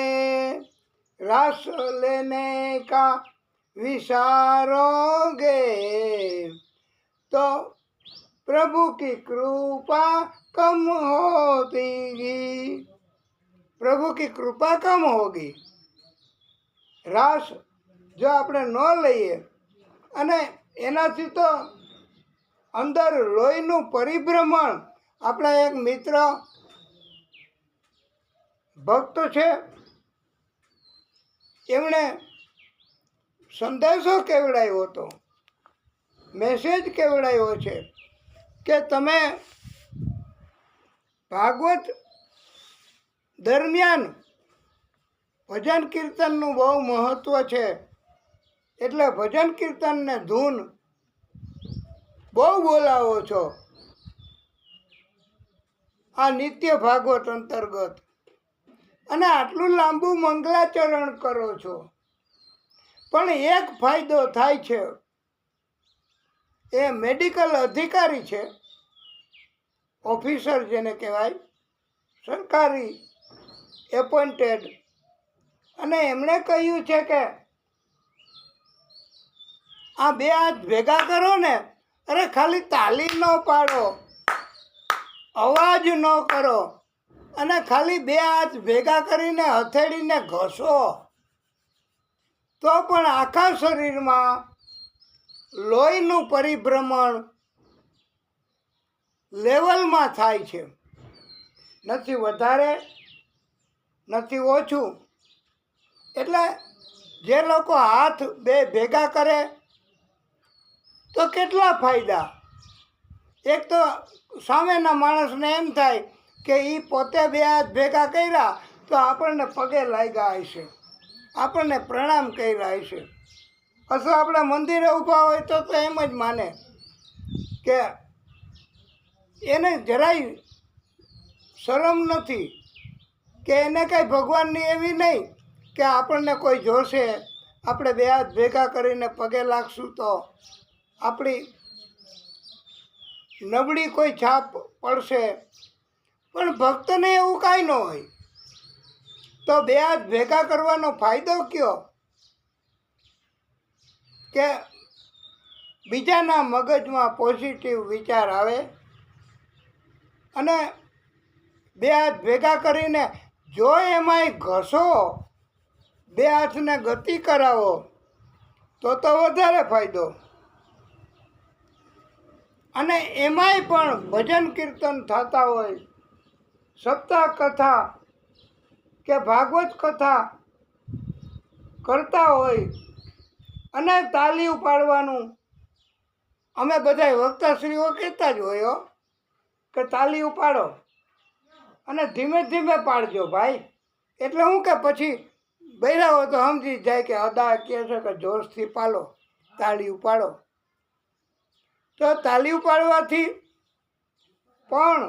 रस लेने का विसारोगे तो प्रभु की कृपा कम होती, प्रभु की कृपा कम होगी. रस जो આપણે ન લઈએ અને એનાથી તો અંદર લોહીનું પરિભ્રમણ. આપણા એક મિત્ર ભક્ત છે, એમણે સંદેશો કેવડાવ્યો હતો, મેસેજ કેવડાવ્યો છે કે તમે ભાગવત દરમિયાન ભજન કીર્તનનું બહુ મહત્ત્વ છે, એટલે ભજન કીર્તનને ધૂન બહુ બોલાવો છો આ નિત્ય ભાગવત અંતર્ગત, અને આટલું લાંબુ મંગલાચરણ કરો છો. પણ એક ફાયદો થાય છે, એ મેડિકલ અધિકારી છે, ઓફિસર જેને કહેવાય, સરકારી એપોઇન્ટેડ, અને એમણે કહ્યું છે કે આ બે હાથ ભેગા કરો ને, અરે ખાલી તાલી ન પાડો, અવાજ ન કરો, અને ખાલી બે હાથ ભેગા કરીને હથેળીને ઘસો તો પણ આખા શરીરમાં લોહીનું પરિભ્રમણ લેવલમાં થાય છે. નથી વધારે નથી ઓછું. એટલે જે લોકો હાથ બે ભેગા કરે તો કેટલા ફાયદા. એક તો સામેના માણસને એમ થાય કે એ પોતે બે હાથ ભેગા કર્યા તો આપણને પગે લાગ્યા હશે, આપણને પ્રણામ કર્યા હશે. અથવા આપણે મંદિરે ઊભા હોય તો એમ જ માને કે એને જરાય શરમ નથી, કે એને કાંઈ ભગવાનની એવી નહીં કે આપણને કોઈ જોશે, આપણે બે હાથ ભેગા કરીને પગે લાગશું તો આપણી નબળી કોઈ છાપ પડશે. પણ ભક્તને એવું કાંઈ ન હોય. તો બે હાથ ભેગા કરવાનો ફાયદો કયો કે બીજાના મગજમાં પોઝિટિવ વિચાર આવે, અને બે હાથ ભેગા કરીને જો એમાંય ઘસો, બે હાથને ગતિ કરાવો તો વધારે ફાયદો. અને એમાંય પણ ભજન કીર્તન થતા હોય, સપ્તાહ કથા કે ભાગવત કથા કરતા હોય અને તાલી પાડવાનું. અમે બધા વક્તાશ્રીઓ કહેતા જ હોય કે તાલી પાડો અને ધીમે ધીમે પાડજો ભાઈ. એટલે હું કે પછી બૈરા હોય તો સમજી જાય કે અદા કહે છે કે જોશથી પાડો, તાળી પાડો. તો તાળી પાડવાથી પણ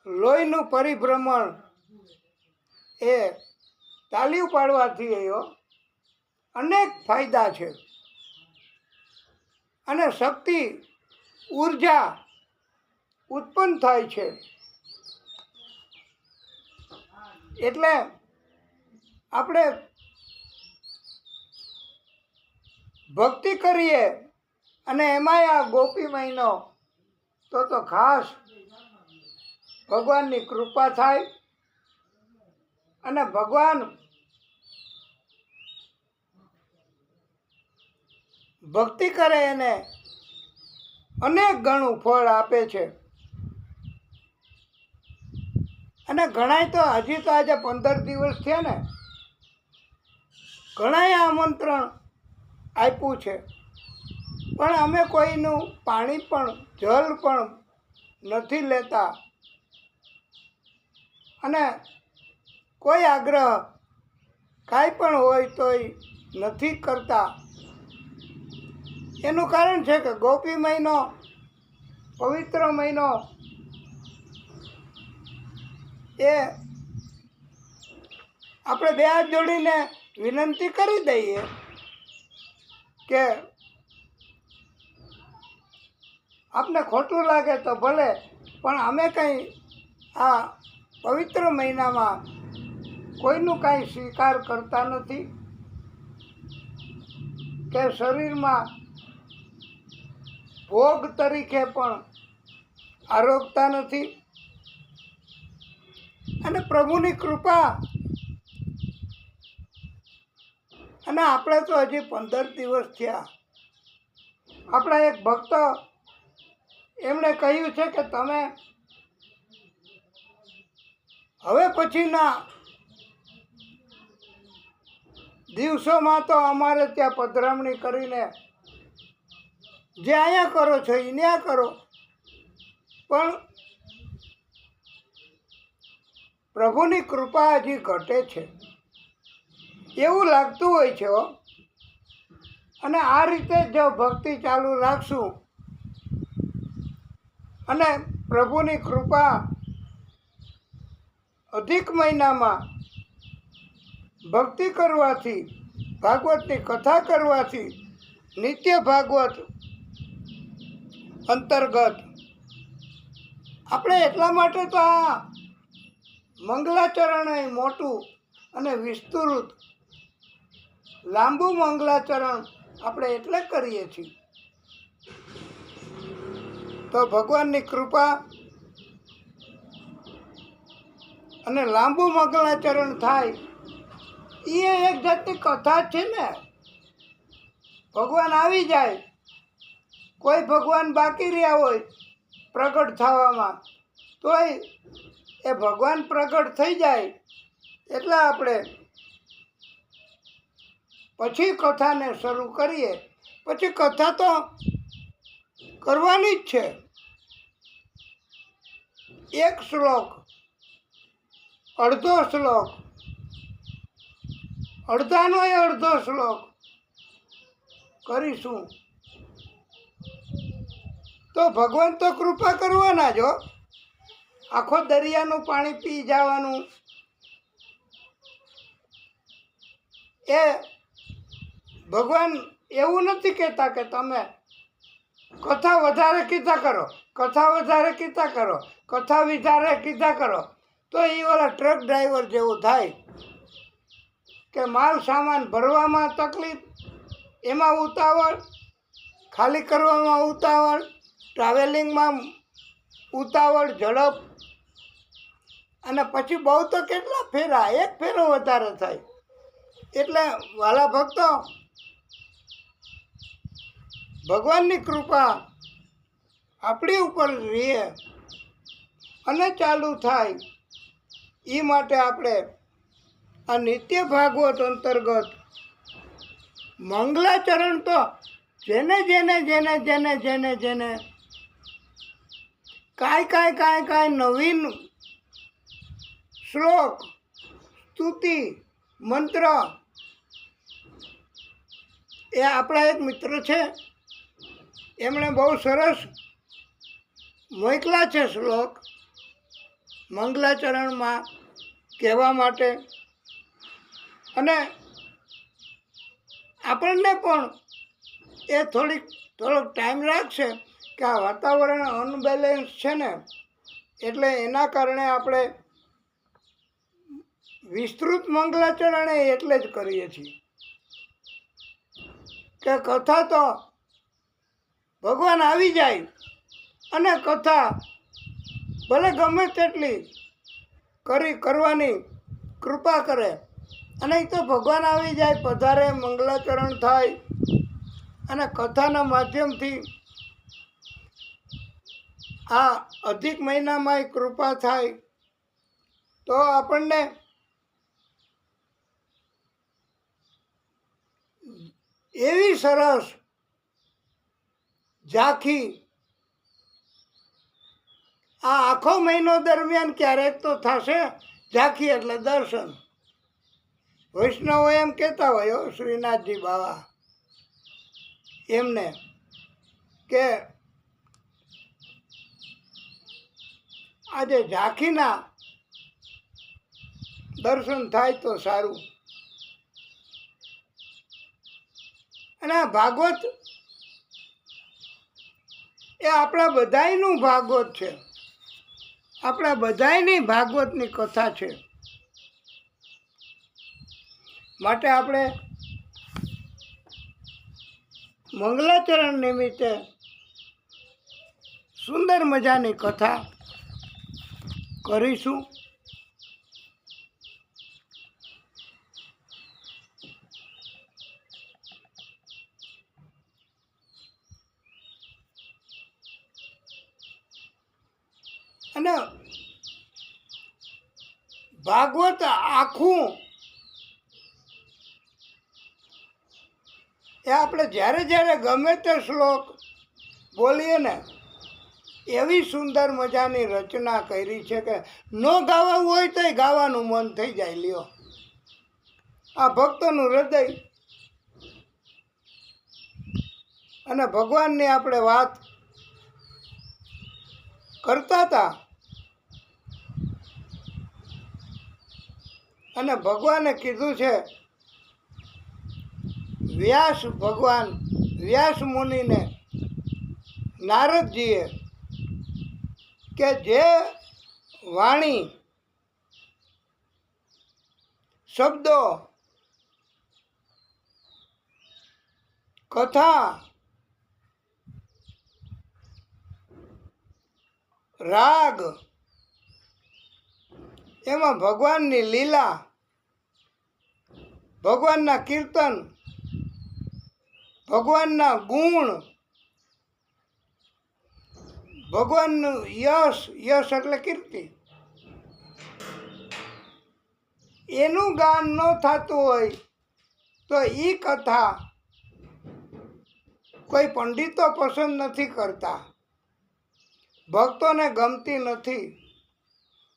લોહીનું પરિભ્રમણ એ તાળી પાડવાથી અનેક ફાયદા છે. અને શક્તિ ઉર્જા ઉત્પન્ન થાય છે. એટલે આપણે ભક્તિ કરીએ અને એમાંય આ ગોપી મહિનો તો ખાસ ભગવાનની કૃપા થાય અને ભગવાન ભક્તિ કરે એને અનેક ગણું ફળ આપે છે. અને ઘણાય તો હજી તો આજે 15 દિવસ થયા ને, ઘણાય આમંત્રણ આપ્યું છે, પણ અમે કોઈનું પાણી પણ જલ પણ નથી લેતા અને કોઈ આગ્રહ કાંઈ પણ હોય તોય નથી કરતા. એનું કારણ છે કે ગોપી મહિનો, પવિત્ર મહિનો એ આપણે બે હાથ જોડીને વિનંતી કરી દઈએ કે આપને ખોટું લાગે તો ભલે, પણ અમે કંઈ આ પવિત્ર મહિનામાં કોઈનું કાંઈ સ્વીકાર કરતા નથી કે શરીરમાં ભોગ તરીકે પણ આરોગતા નથી. અને પ્રભુની કૃપા. અને આપણે તો હજી 15 દિવસ થયા. આપણા એક ભક્ત એમણે કહ્યું છે કે તમે હવે પછીના દિવસોમાં તો અમારે ત્યાં પધરામણી કરીને જે અહીંયા કરો છો એ ત્યાં કરો, પણ પ્રભુની કૃપા હજી ઘટે છે એવું લાગતું હોય છે. અને આ રીતે જો ભક્તિ ચાલુ રાખશું અને પ્રભુની કૃપા અધિક મહિનામાં ભક્તિ કરવાથી, ભાગવતની કથા કરવાથી, નિત્ય ભાગવત અંતર્ગત આપણે એટલા માટે તો આ મંગલાચરણ એ મોટું અને વિસ્તૃત લાંબુ મંગલાચરણ આપણે એટલે કરીએ છીએ. તો ભગવાનની કૃપા અને લાંબુ મંગલાચરણ થાય એ એક જાતની કથા છે ને. ભગવાન આવી જાય, કોઈ ભગવાન બાકી રહ્યા હોય પ્રગટ થવામાં, તોય એ ભગવાન પ્રગટ થઈ જાય એટલે આપણે પછી કથાને શરૂ કરીએ. પછી કથા તો કરવાની જ છે. એક શ્લોક, અડધો શ્લોક, અડધાનોય અડધો શ્લોક કરીશું તો ભગવાન તો કૃપા કરવાના જ. આખો દરિયાનું પાણી પી જવાનું એ ભગવાન એવું નથી કહેતા કે તમે કથા વધારે કીધા કરો, કથા વધારે કીધા કરો, કથા વધારે કીધા કરો. તો એ ઓલા ટ્રક ડ્રાઈવર જેવું થાય કે માલ સામાન ભરવામાં તકલીફ, એમાં ઉતાવળ, ખાલી કરવામાં ઉતાવળ, ટ્રાવેલિંગમાં ઉતાવળ, ઝડપ, અને પછી બહુ તો કેટલા ફેરા, એક ફેરો વધારે થાય. એટલે વાલા ભક્તો, ભગવાનની કૃપા આપણી ઉપર રહે અને ચાલુ થાય એ માટે આપણે આ નિત્ય ભાગવત અંતર્ગત મંગલાચરણ તો જેને જેને જેને જેને જેને જેને કાંઈ નવીન શ્લોક, સ્તુતિ, મંત્ર, એ આપણા એક મિત્ર છે, એમણે બહુ સરસ મોકલા છે શ્લોક મંગલાચરણમાં કહેવા માટે. અને આપણને પણ એ થોડોક ટાઈમ લાગશે કે આ વાતાવરણ અનબેલેન્સ છે ને, એટલે એના કારણે આપણે વિસ્તૃત મંગલાચરણ એટલે જ કરીએ છીએ કે કથા તો ભગવાન આવી જાય અને કથા ભલે ગમે તેટલી કરવાની કૃપા કરે, અને એ તો ભગવાન આવી જાય, પધારે, મંગલાચરણ થાય અને કથાના માધ્યમથી આ અધિક મહિનામાં કૃપા થાય તો આપણને એવી સરસ ઝાંખી આ આખો મહિનો દરમિયાન ક્યારેક તો થશે. ઝાંખી એટલે દર્શન. વૈષ્ણવો એમ કહેતા હોય શ્રીનાથજી બાવા એમને કે આજે ઝાંખીના દર્શન થાય તો સારું. અને આ ભાગવત એ આપણા બધાયનું ભાગવત છે, આપણા બધાયની ભાગવતની કથા છે. માટે આપણે મંગલાચરણ નિમિત્તે સુંદર મજાની કથા કરીશું. અને ભાગવત આખું એ આપણે જ્યારે જ્યારે ગમે તે શ્લોક બોલીએ ને, એવી સુંદર મજાની રચના કરી છે કે ન ગાવાનું હોય તોય ગાવાનું મન થઈ જાય. લ્યો, આ ભક્તોનું હૃદય અને ભગવાનની આપણે વાત કરતા હતા, અને ભગવાને કીધું છે, વ્યાસ મુનિને નારદજીએ કે જે વાણી, શબ્દો, કથા, રાગ, એમાં ભગવાનની લીલા, ભગવાનના કીર્તન, ભગવાનના ગુણ, ભગવાનનું યશ એટલે કીર્તિ, એનું ગાન ન થતું હોય તો એ કથા કોઈ પંડિતો પસંદ નથી કરતા, ભક્તોને ગમતી નથી.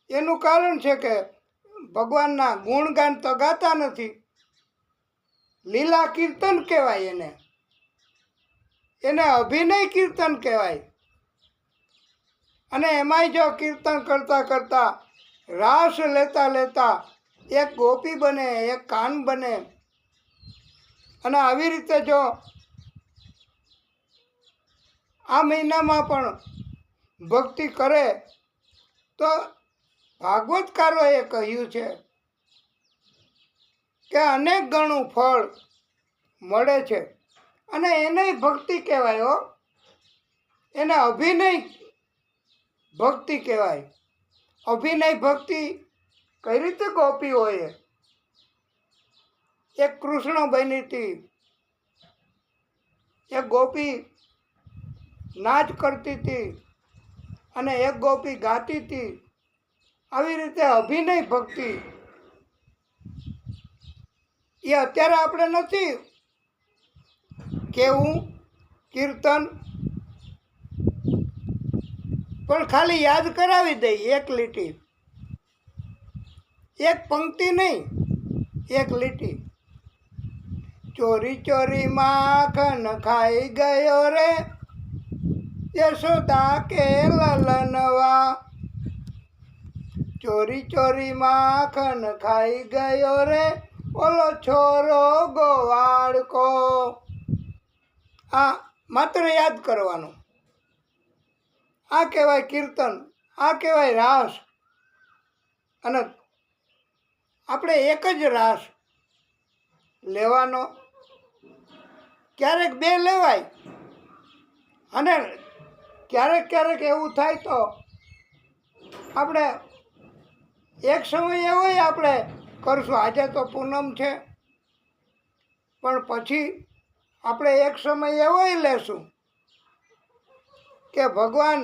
એનું કારણ છે કે ભગવાનના ગુણગાન તો ગાતા નથી. લીલા કીર્તન કહેવાય એને અભિનય કીર્તન કહેવાય. અને એમાંય જો કીર્તન કરતા કરતા, રાસ લેતા લેતા એક ગોપી બને, એક કાન બને, અને આવી રીતે જો આ મહિનામાં પણ ભક્તિ કરે તો ભાગવતકારોએ કહ્યું છે કે અનેક ગણું ફળ મળે છે. અને એને ભક્તિ કહેવાય. એને અભિનય ભક્તિ કહેવાય. અભિનય ભક્તિ કઈ રીતે ગોપીઓએ એક કૃષ્ણ બની હતી, એક ગોપી નાચ કરતી હતી અને એક ગોપી ગાતી હતી. આવી રીતે અભિનય ભક્તિ એ અત્યારે આપણે નથી કેવું કીર્તન, પણ ખાલી યાદ કરાવી દઈ એક લીટી, એક પંક્તિ નહીં, એક લીટી. ચોરી ચોરી માખણ ખાઈ ગયો રે યશોદા કે લલનવા. ચોરી ચોરી માખણ ખાઈ ગયો રે ઓલો છોરો ગોવાળકો. આ માત્ર યાદ કરવાનું. આ કહેવાય કીર્તન, આ કહેવાય રાસ. અને આપણે એક જ રાસ લેવાનો, ક્યારેક બે લેવાય, અને ક્યારેક ક્યારેક એવું થાય તો આપણે એક સમય એવોય આપણે કરશું. આજે તો પૂનમ છે, પણ પછી આપણે એક સમય એવોય લેશું કે ભગવાન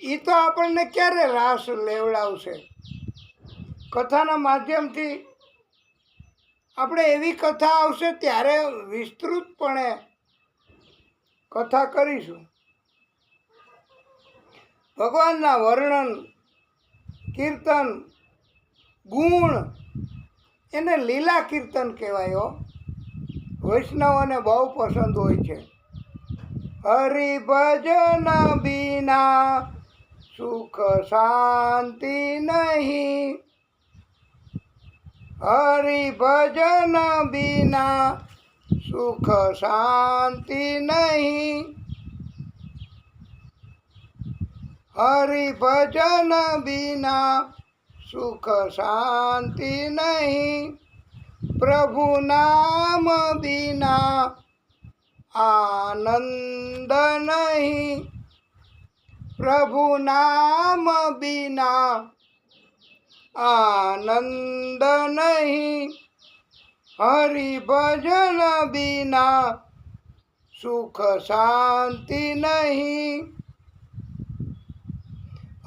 એ તો આપણને ક્યારે રાસ લેવડાવશે. કથાના માધ્યમથી આપણે એવી કથા આવશે ત્યારે વિસ્તૃતપણે કથા કરીશું. ભગવાનના વર્ણન, કીર્તન, ગુણ, એને લીલા કીર્તન કહેવાય. વૈષ્ણવોને બહુ પસંદ હોય છે. હરિભજન બીના સુખ શાંતિ નહીં, હરિભજન બીના સુખ શાંતિ નહીં, હરિભજન બીના સુખ શાંતિ નહીં, પ્રભુ નામ બીના આનંદ નહીં, પ્રભુ નામ બીના આનંદ નહીં, હરિભજન બીના સુખ શાંતિ નહીં,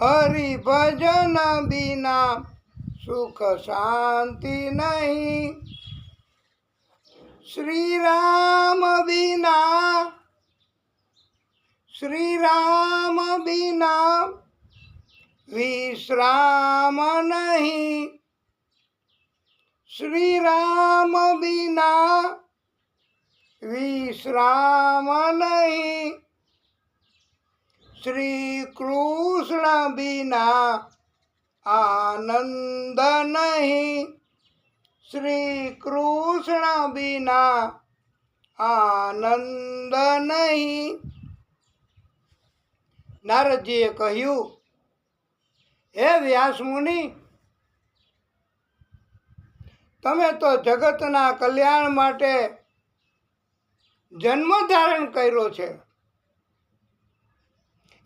હરિભજન બીના સુખ શાંતિ નહીં. શ્રી રામ બીના, શ્રી રામ બીના વિશ્રામ નહીં, શ્રી રામ બીના વિશ્રામ નહીં, શ્રી કૃષ્ણ બીના આનંદ નહીં, શ્રી કૃષ્ણ બીના આનંદ નહીં. નારદજીએ કહ્યું, હે વ્યાસ મુનિ, તમે તો જગતના કલ્યાણ માટે જન્મ ધારણ કર્યો છે.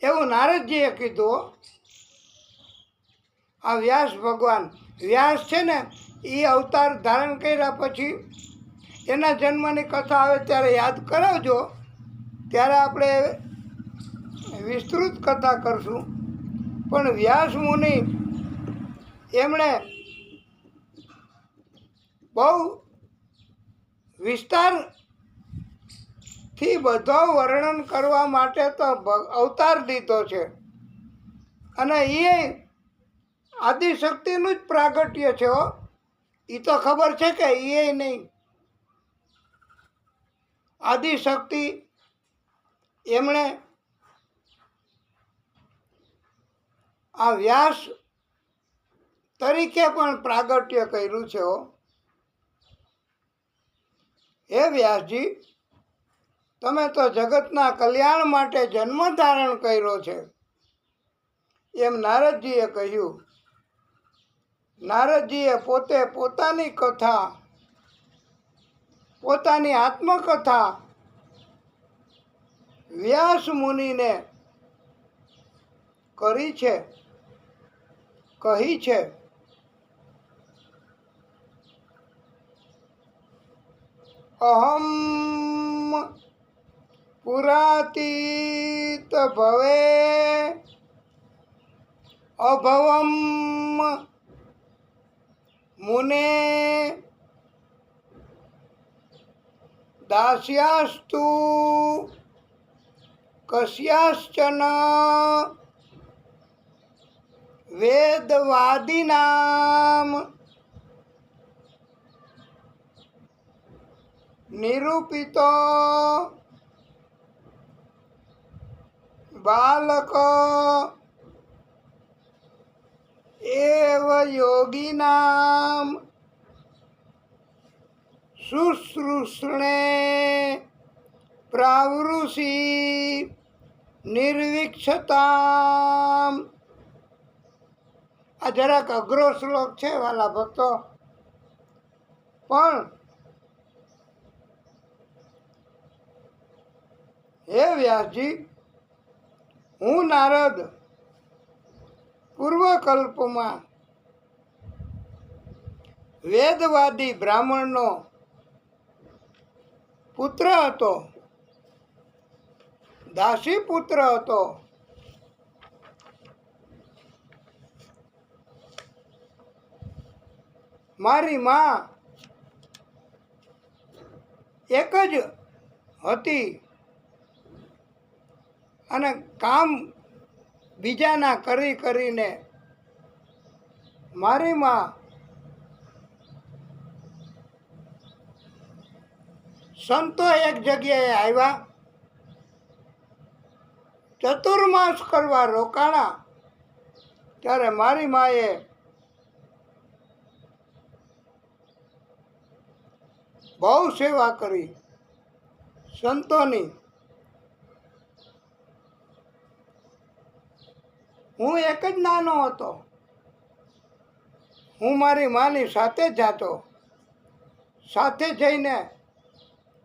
એવું નારદજીએ કીધું. આ વ્યાસ ભગવાન, વ્યાસ છે ને, એ અવતાર ધારણ કર્યા પછી એના જન્મની કથા આવે ત્યારે યાદ કરાવજો, ત્યારે આપણે વિસ્તૃત કથા કરશું. પણ વ્યાસ મુનિ એમણે બહુ વિસ્તારથી બધો વર્ણન કરવા માટે તો અવતાર લીધો છે. અને એ આદિશક્તિનું જ પ્રાગટ્ય છે. એ તો ખબર છે કે એ નહીં. આદિશક્તિ એમણે આ વ્યાસ તરીકે પણ પ્રાગટ્ય કર્યું છે. હે વ્યાસજી, તમે તો જગતના કલ્યાણ માટે જન્મ ધારણ કર્યો છે, એમ નારદજીએ કહ્યું. નારદજીએ પોતે પોતાની કથા, પોતાની આત્મકથા વ્યાસ મુનિને કરી છે, કહી છે. અહમ પુરાતીત ભવે અભવમ મુને દાસ્યાસ્તુ કસ્યાશ્ચન વેદવાદીનામ નિરૂપિતો બાલક એવ યોગીનામ શુશ્રૂષણે પ્રાવૃષિ નિર્વિક્ષતામ. આ જરાક અઘરો શ્લોક છે વાલા ભક્તો, પણ હે વ્યાસજી, હું નારદ પૂર્વકલ્પમાં વેદવાદી બ્રાહ્મણનો પુત્ર હતો, દાસી પુત્ર હતો. મારી માં એક જ હતી અને કામ બીજાના કરી કરીને મારી માં સંતો એક જગ્યાએ આવ્યા, ચતુર્માસ કરવા રોકાણા. ત્યારે મારી માએ બહુ સેવા કરી સંતોની. હું એક જ નાનો હતો, હું મારી માની સાથે જ જાતો, સાથે જઈને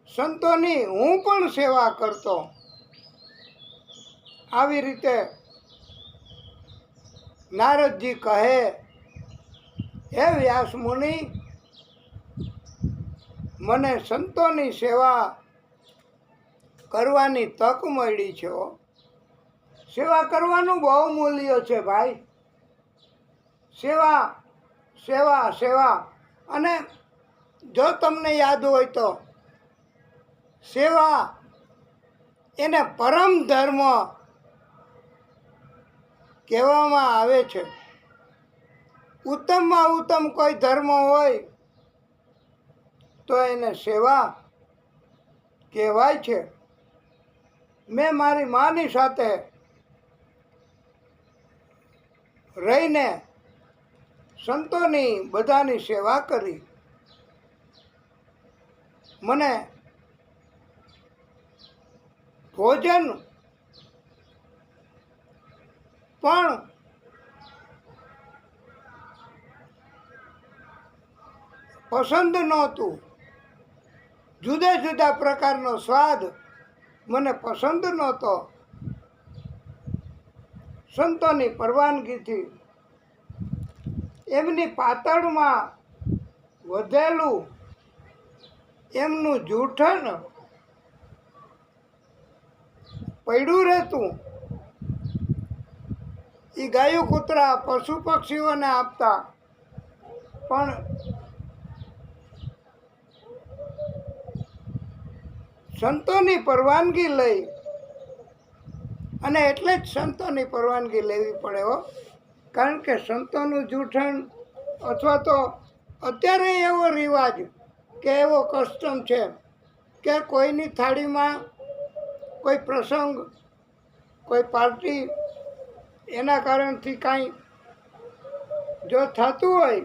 સંતોની હું પણ સેવા કરતો. આવી રીતે નારદજી કહે, હે વ્યાસ મુનિ, મને સંતોની સેવા કરવાની તક મળી છે. સેવા કરવાનું બહુ મૂલ્ય છે ભાઈ. સેવા સેવા સેવા. અને જો તમને યાદ હોય તો સેવા એને પરમ ધર્મ કહેવામાં આવે છે. ઉત્તમમાં ઉત્તમ કોઈ ધર્મ હોય તો એને સેવા કહેવાય છે. મેં મારી માની સાથે રહીને સંતોની બધાની સેવા કરી. મને ભોજન પણ પસંદ નહોતું. જુદા જુદા પ્રકારનો સ્વાદ મને પસંદ નહોતો. સંતોની પરવાનગીથી એમની પાતળમાં વધેલું એમનું જૂઠણ પડ્યું રહેતું. એ ગાયો કૂતરા પશુ પક્ષીઓને આપતા, પણ સંતોની પરવાનગી લઈ, અને એટલે જ સંતોની પરવાનગી લેવી પડે હો. કારણ કે સંતોનું જૂઠણ, અથવા તો અત્યારે એવો રિવાજ કે એવો કસ્ટમ છે કે કોઈની થાળીમાં કોઈ પ્રસંગ, કોઈ પાર્ટી, એના કારણથી કાંઈ જો થતું હોય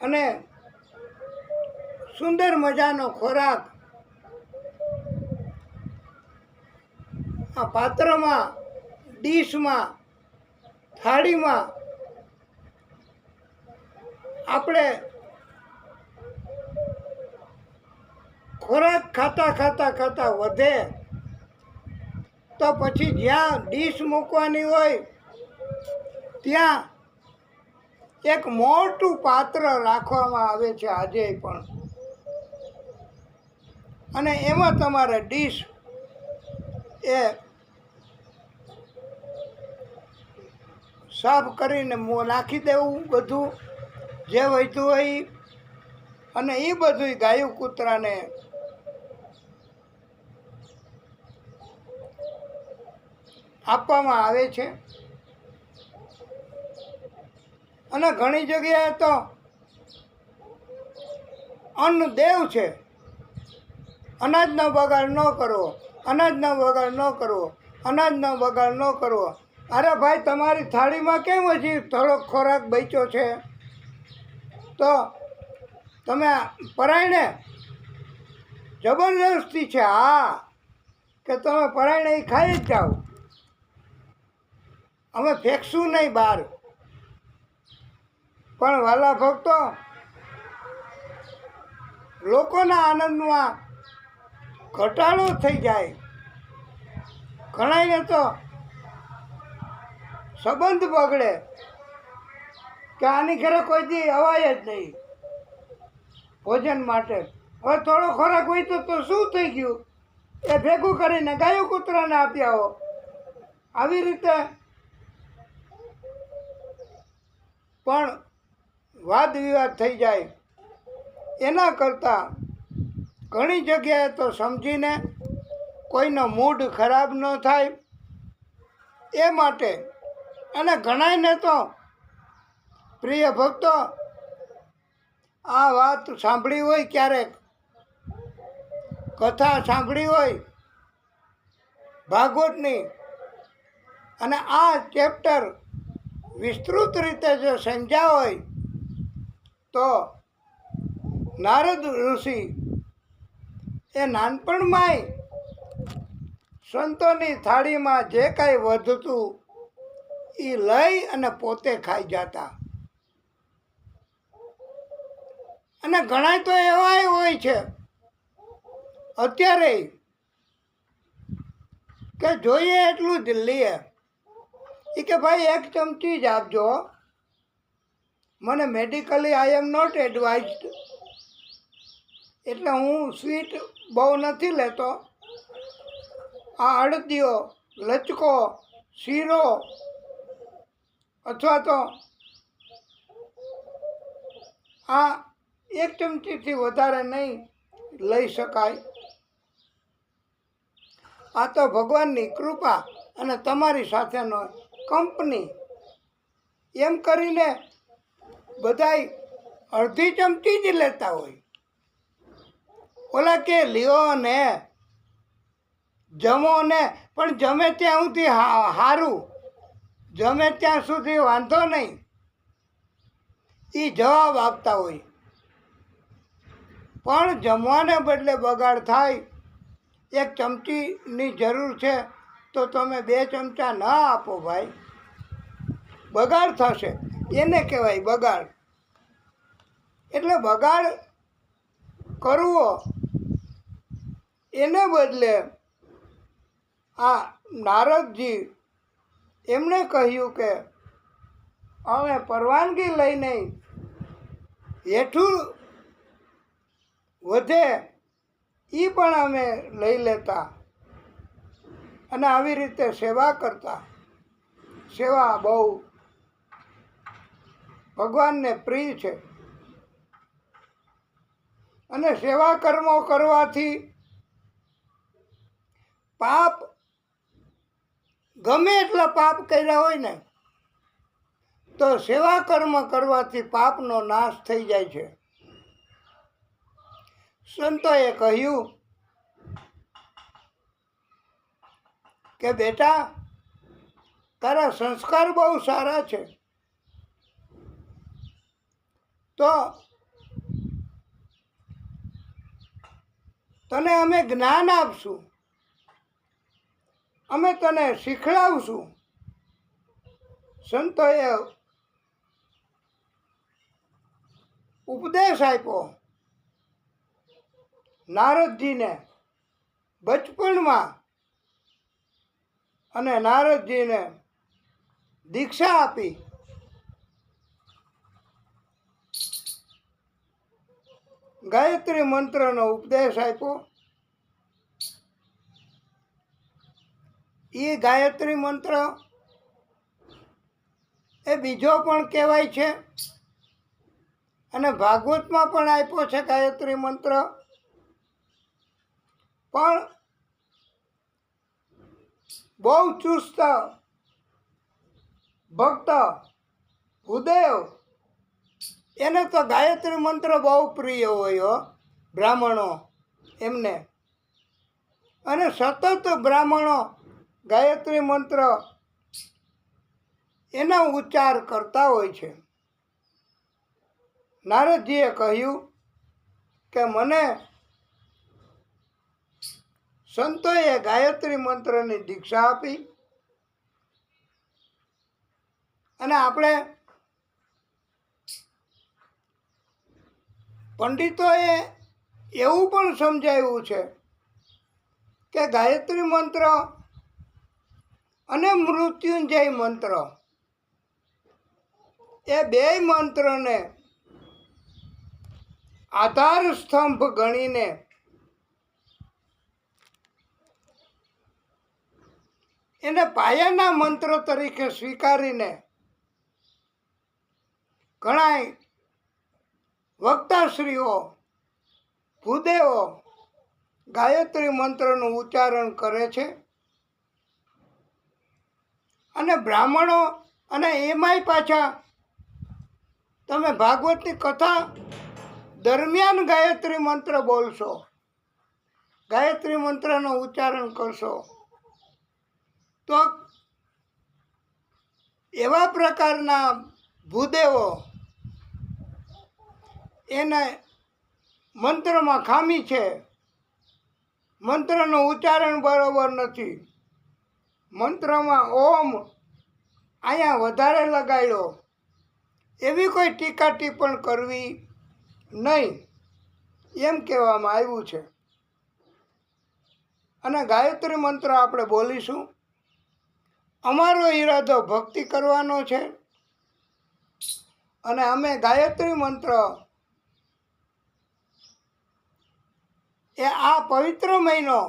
અને સુંદર મજાનો ખોરાક આ પાત્રમાં, ડીશમાં, થાળીમાં આપણે ખોરાક ખાતા ખાતા ખાતા વધે તો પછી જ્યાં ડીશ મૂકવાની હોય ત્યાં એક મોટું પાત્ર રાખવામાં આવે છે આજે પણ, અને એમાં તમારે ડીશ એ સાફ કરીને નાખી દેવું બધું જે વધ્યું હોય ઈ. અને એ બધું ગાયું કૂતરાને આપવામાં આવે છે. અને ઘણી જગ્યાએ તો અન્ન દેવ છે, અનાજનો બગાડ ન કરવો, અનાજનો બગાડ ન કરવો, અનાજનો બગાડ ન કરવો. અરે ભાઈ, તમારી થાળીમાં કેમ હજી થોડોક ખોરાક બચ્યો છે? તો તમે પરાયણે જબરદસ્તી છે હા કે તમે પરાયણે એ ખાઈ જ જાઓ, અમે ફેંકશું નહીં બહાર. પણ વાલા ભક્તો, લોકોના આનંદમાં ઘટાડો થઈ જાય. ઘણાને તો સંબંધ બગડે કે આની ઘરે કોઈ દી અવાય જ નહીં ભોજન માટે. હવે થોડો ખોરાક હોય તો શું થઈ ગયું, એ ભેગું કરીને ગાયો કૂતરાને આપી આવો. આવી રીતે પણ વાદ વિવાદ થઈ જાય. એના કરતાં ઘણી જગ્યાએ તો સમજીને કોઈનો મૂડ ખરાબ ન થાય એ માટે. અને ઘણાયને તો પ્રિય ભક્તો આ વાત સાંભળી હોય, ક્યારેક કથા સાંભળી હોય ભાગવતની, અને આ ચેપ્ટર વિસ્તૃત રીતે જો સમજ્યા હોય તો નારદ ઋષિ એ નાનપણમાંય સંતોની થાળીમાં જે કાંઈ વધતું એ લઈ અને પોતે ખાઈ જતા. અને ઘણા તો એવા હોય છે અત્યારે કે જોઈએ એટલું જ લે. એ કે ભાઈ એક ચમચી જ આપજો, મને medically I am not advised, એટલે હું સ્વીટ બહુ નથી લેતો. આ અડદિયો, લચકો, શીરો અથવા તો આ એક ચમચીથી વધારે નહીં લઈ શકાય. આ તો ભગવાનની કૃપા અને તમારી સાથેનો કંપની, એમ કરીને બધાય અડધી ચમચી જ લેતા હોય. ઓલા કે લ્યો ને જમો ને, પણ જમે ત્યાં સુધી સારું, જમે ત્યાં સુધી વાંધો નહીં, એ જવાબ આપતા હોય. પણ જમવાને બદલે બગાડ થાય. એક ચમચીની જરૂર છે તો તમે 2 ચમચા ના આપો ભાઈ, બગાડ થશે. એને કહેવાય બગાડ. એટલે બગાડ કરવો એને બદલે આ નારદજી એમણે કહ્યું કે અમે પરવાનગી લઈને હેઠું વધે એ પણ અમે લઈ લેતા અને આવી રીતે સેવા કરતા. સેવા બહુ ભગવાનને પ્રિય છે. અને સેવા કર્મો કરવાથી પાપ, ગમે એટલા પાપ કર્યા હોય ને, તો સેવા કર્મ કરવાથી પાપનો નાશ થઈ જાય છે. સંતોએ કહ્યું કે બેટા, તારા સંસ્કાર બહુ સારા છે, તો તને અમે જ્ઞાન આપશું, અમે તને શીખડાવશું. સંતોએ ઉપદેશ આપ્યો નારદજીને બચપણમાં, અને નારદજીને દીક્ષા આપી. ગાયત્રી મંત્રનો ઉપદેશ આપ્યો. એ ગાયત્રી મંત્ર એ બીજો પણ કહેવાય છે અને ભાગવતમાં પણ આપ્યો છે ગાયત્રી મંત્ર. પણ બહુ ચુસ્ત ભક્ત ભૂદેવ એને તો ગાયત્રી મંત્ર બહુ પ્રિય હોય હો, બ્રાહ્મણો એમને. અને સતત બ્રાહ્મણો ગાયત્રી મંત્ર એના ઉચ્ચાર કરતા હોય છે. નારદજીએ કહ્યું કે મને સંતોએ ગાયત્રી મંત્રની દીક્ષા આપી અને આપણે પંડિતોએ એવું પણ સમજાવ્યું છે કે ગાયત્રી મંત્ર અને મૃત્યુંજય મંત્ર એ બેય મંત્રને આધાર સ્તંભ ગણીને એને પાયાના મંત્ર તરીકે સ્વીકારીને ઘણાય વક્તાશ્રીઓ ભૂદેવો ગાયત્રી મંત્રનું ઉચ્ચારણ કરે છે. અને બ્રાહ્મણો અને એમાંય પાછા તમે ભાગવતની કથા દરમિયાન ગાયત્રી મંત્ર બોલશો, ગાયત્રી મંત્રનું ઉચ્ચારણ કરશો તો એવા પ્રકારના ભૂદેવો એને મંત્રમાં ખામી છે, મંત્રનું ઉચ્ચારણ બરોબર નથી, મંત્રમાં ઓમ અહીંયા વધારે લગાડ્યો, એવી કોઈ ટીકા ટિપ્પણ કરવી નહીં એમ કહેવામાં આવ્યું છે. અને ગાયત્રી મંત્ર આપણે બોલીશું. અમારો ઈરાદો ભક્તિ કરવાનો છે અને અમે ગાયત્રી મંત્ર એ આ પવિત્ર મહિનો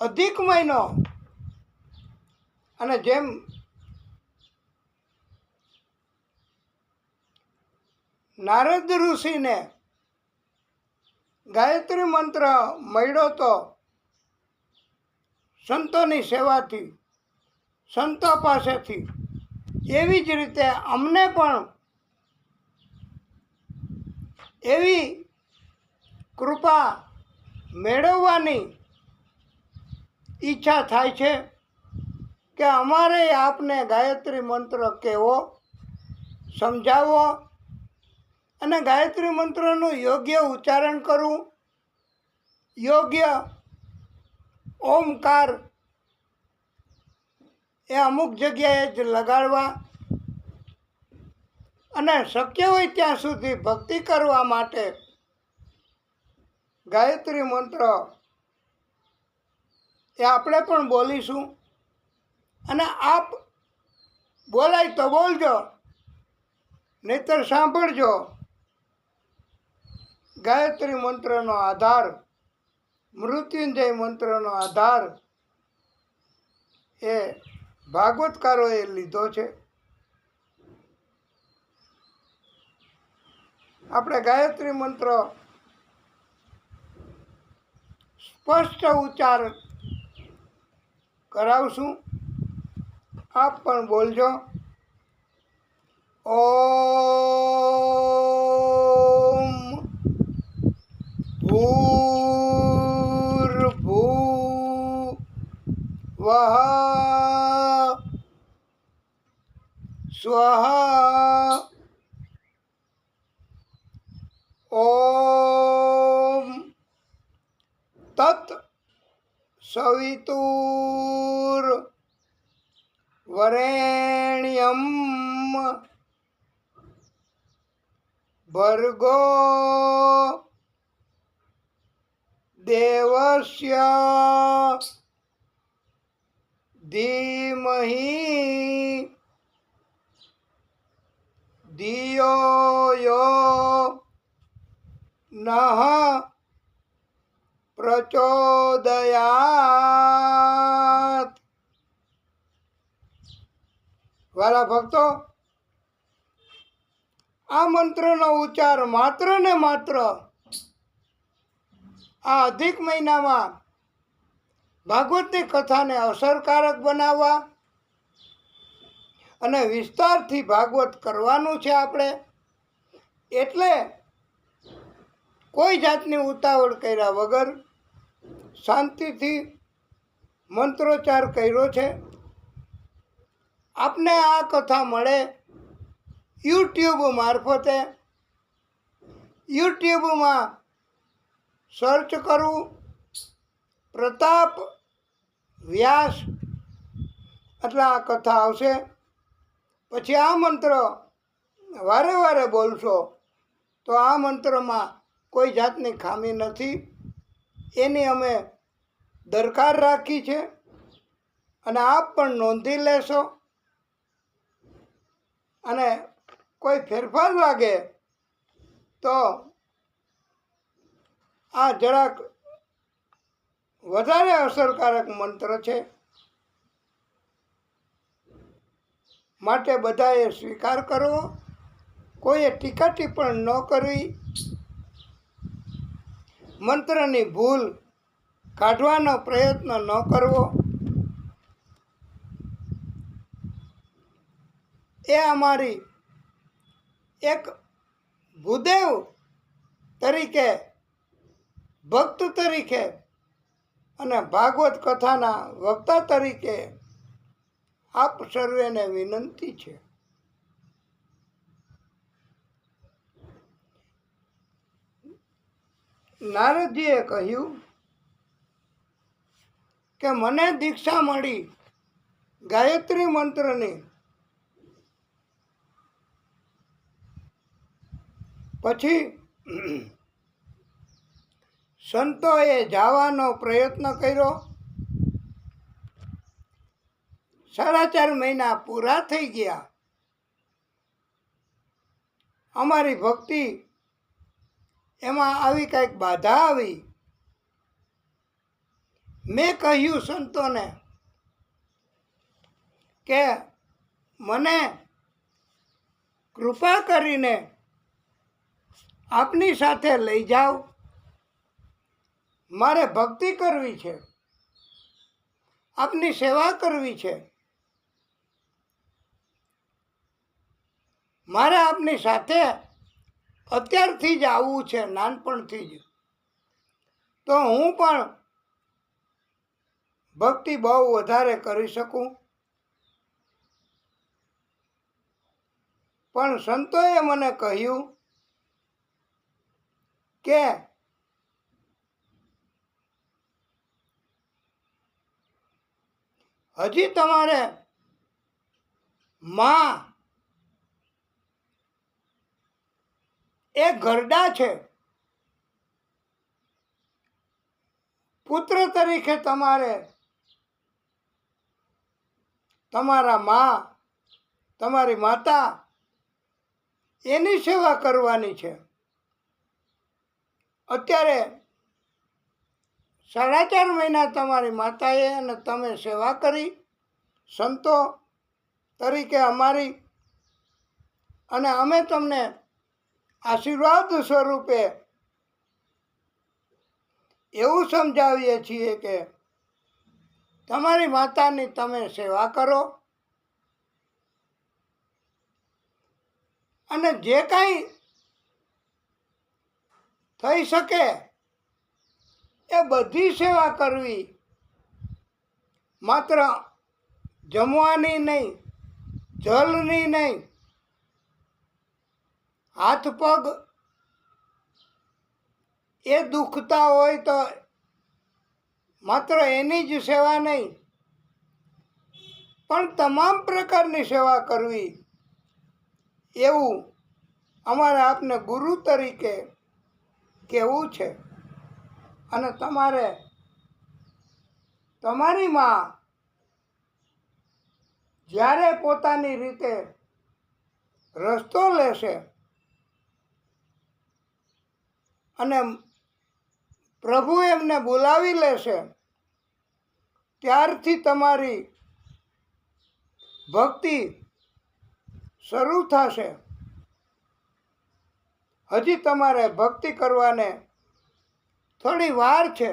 અધિક મહિનો અને જેમ નારદ ઋષિને ગાયત્રી મંત્ર મળ્યો તો સંતોની સેવાથી, સંતો પાસેથી, એવી જ રીતે અમને પણ એવી કૃપા મેળવવાની ઈચ્છા થાય છે કે અમારે આપને ગાયત્રી મંત્ર કહેવો, સમજાવવો અને ગાયત્રી મંત્રનું યોગ્ય ઉચ્ચારણ કરવું, યોગ્ય ઓમકાર એ અમુક જગ્યાએ જ લગાડવા અને શક્ય હોય ત્યાં સુધી ભક્તિ કરવા માટે ગાયત્રી મંત્ર એ આપણે પણ બોલીશું. અને આપ બોલાય તો બોલજો, નહીતર સાંભળજો. ગાયત્રી મંત્રનો આધાર, મૃત્યુંજય મંત્રનો આધાર એ ભાગવતકારોએ લીધો છે. આપણે ગાયત્રી મંત્ર સ્પષ્ટ ઉચ્ચાર કરાવશું. આપ પણ બોલજો. ઓમ ભૂર્ભુવઃ સ્વઃ ઓમ તત્ સવિતુર્વરેણ્યમ ભર્ગો દેવસ્ય ધીમહિ ધિયો યો નઃ પ્રચોદયાત. વાલા ભક્તો, આ મંત્રનો ઉચ્ચાર માત્ર ને માત્ર આ અધિક મહિનામાં ભાગવતની કથાને અસરકારક બનાવવા અને વિસ્તારથી ભાગવત કરવાનું છે આપણે. એટલે કોઈ જાતની ઉતાવળ કર્યા વગર શાંતિથી મંત્રોચ્ચાર કર્યો છે. આપને આ કથા મળે યુટ્યુબ મારફતે. યુટ્યુબમાં સર્ચ કરવું પ્રતાપ વ્યાસ એટલે આ કથા આવશે. પછી આ મંત્ર વારે વારે બોલશો તો આ મંત્રમાં કોઈ જાતની ખામી નથી, એની અમે દરકાર રાખી છે અને આપ પણ નોંધી લેશો. અને કોઈ ફેરફાર લાગે તો આ જરાક વધારે અસરકારક મંત્ર છે, માટે બધાએ સ્વીકાર કરવો. કોઈએ ટીકા ટિપ્પણ ન કરવી. મંત્રની ભૂલ કાઢવાનો પ્રયત્ન ન કરવો. એ અમારી એક ભૂદેવ તરીકે, ભક્ત તરીકે અને ભાગવત કથાના વક્તા તરીકે આપ સર્વેને વિનંતી છે. નારદજીએ કહ્યું કે મને દીક્ષા મળી ગાયત્રી મંત્રની. પછી સંતોએ જવાનો પ્રયત્ન કર્યો. 4.5 મહિના પૂરા થઈ ગયા. અમારી ભક્તિ એમાં આવી કંઈક બાધા આવી. મેં કહ્યું સંતોને કે મને કૃપા કરીને આપની સાથે લઈ જાઓ, મારે ભક્તિ કરવી છે, આપની સેવા કરવી છે, મારે આપની સાથે અત્યારથી જ આવવું છે, નાનપણથી જ. તો હું પણ ભક્તિ બહુ વધારે કરી શકું. પણ સંતોએ મને કહ્યું કે હજી તમારે માં એ ઘરડા છે, પુત્ર તરીકે તમારે તમારા માં, તમારી માતા એની સેવા કરવાની છે. અત્યારે 4.5 મહિના તમારી માતાએ અને તમે સેવા કરી સંતો તરીકે અમારી, અને અમે તમને આશીર્વાદ સ્વરૂપે એવું સમજાવીએ છીએ કે તમારી માતાની તમે સેવા કરો અને જે કાંઈ થઈ શકે એ બધી સેવા કરવી. માત્ર જમવાની નહીં, જલની નહીં, હાથ પગ એ દુખતા હોય તો માત્ર એની જ સેવા નહીં, પણ તમામ પ્રકારની સેવા કરવી. એવું અમારે આપને ગુરુ તરીકે કહેવું છે. અને તમારે તમારી માં જ્યારે પોતાની રીતે રસ્તો લેશે અને પ્રભુ એમને બોલાવી લેશે ત્યારથી તમારી ભક્તિ શરૂ થશે. હજી તમારે ભક્તિ કરવાને થોડી વાર છે.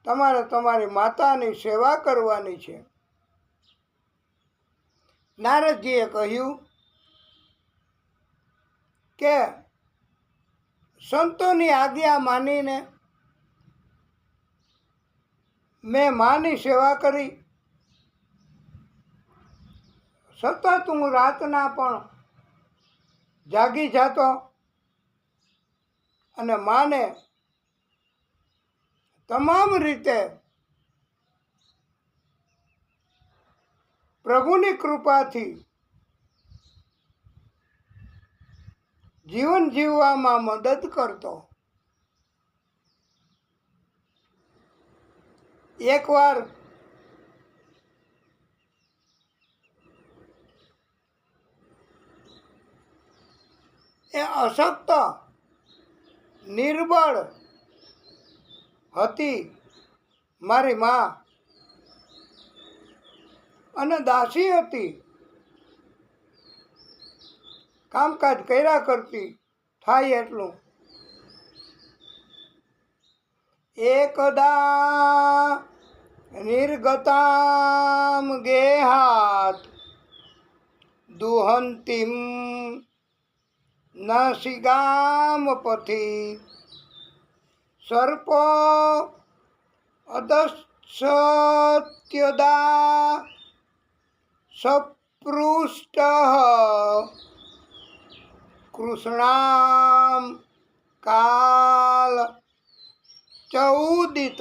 તમારે તમારી માતાની સેવા કરવાની છે. નારદજીએ કહ્યું કે સંતોની આજ્ઞા માનીને મેં માની સેવા કરી. સતત હું રાતના પણ જાગી જતો અને માને તમામ રીતે પ્રભુની કૃપાથી જીવન જીવવામાં મદદ કરતો. એકવાર એ અશક્ત નિર્બળ હતી મારી મા અને દાસી હતી. કામકાજ કર્યા કરતી થાય એટલું. એકદા નિર્ગતામ ગેહાત દુહંતિમ નાસિગામ પથી સર્પો અદસ્યદા સપૃષ્ટ કૃષ્ણામ કાલ ચૌદિત.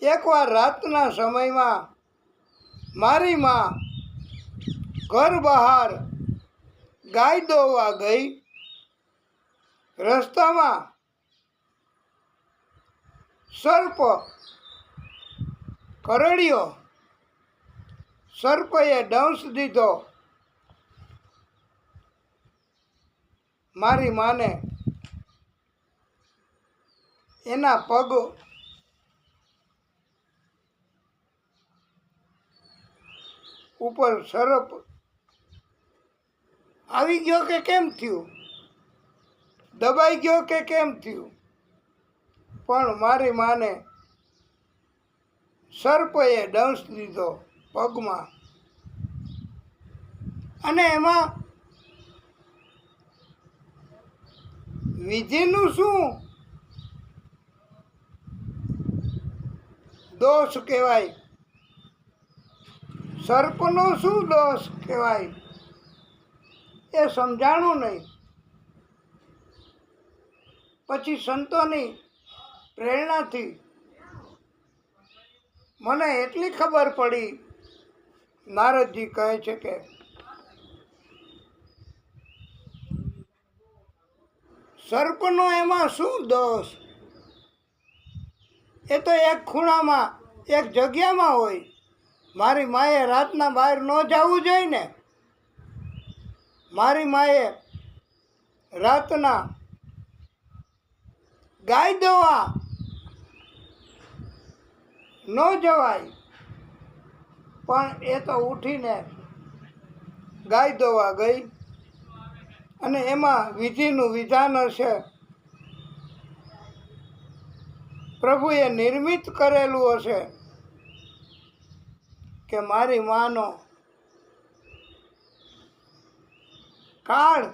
એકવાર રાતના સમયમાં મારી માં ઘર બહાર ગાય દોવા ગઈ. રસ્તામાં સર્પ કરડ્યો. સર્પએ દંશ દીધો મારી માને. એના પગ ઉપર સર્પ આવી ગયો કે કેમ થયું, દબાઈ ગયો કે કેમ થયું, પણ મારી માને સર્પએ દંશ દીધો પગમાં. અને એમાં વિધિનું શું દોષ કહેવાય, સર્પનો શું દોષ કહેવાય એ સમજાણું નહીં. પછી સંતોની પ્રેરણાથી મને એટલી ખબર પડી. નારદજી કહે છે કે સર્પનો એમાં શું દોષ? એ તો એક ખૂણામાં એક જગ્યામાં હોય. મારી માએ રાતના બહાર ન જવું જોઈએ ને. મારી માએ રાતના ગાય દોવા ન જવાય, પણ એ તો ઉઠીને ગાય દોવા ગઈ. અને એમાં વિધિનું વિધાન હશે, પ્રભુએ નિર્મિત કરેલું હશે કે મારી માનો કાળ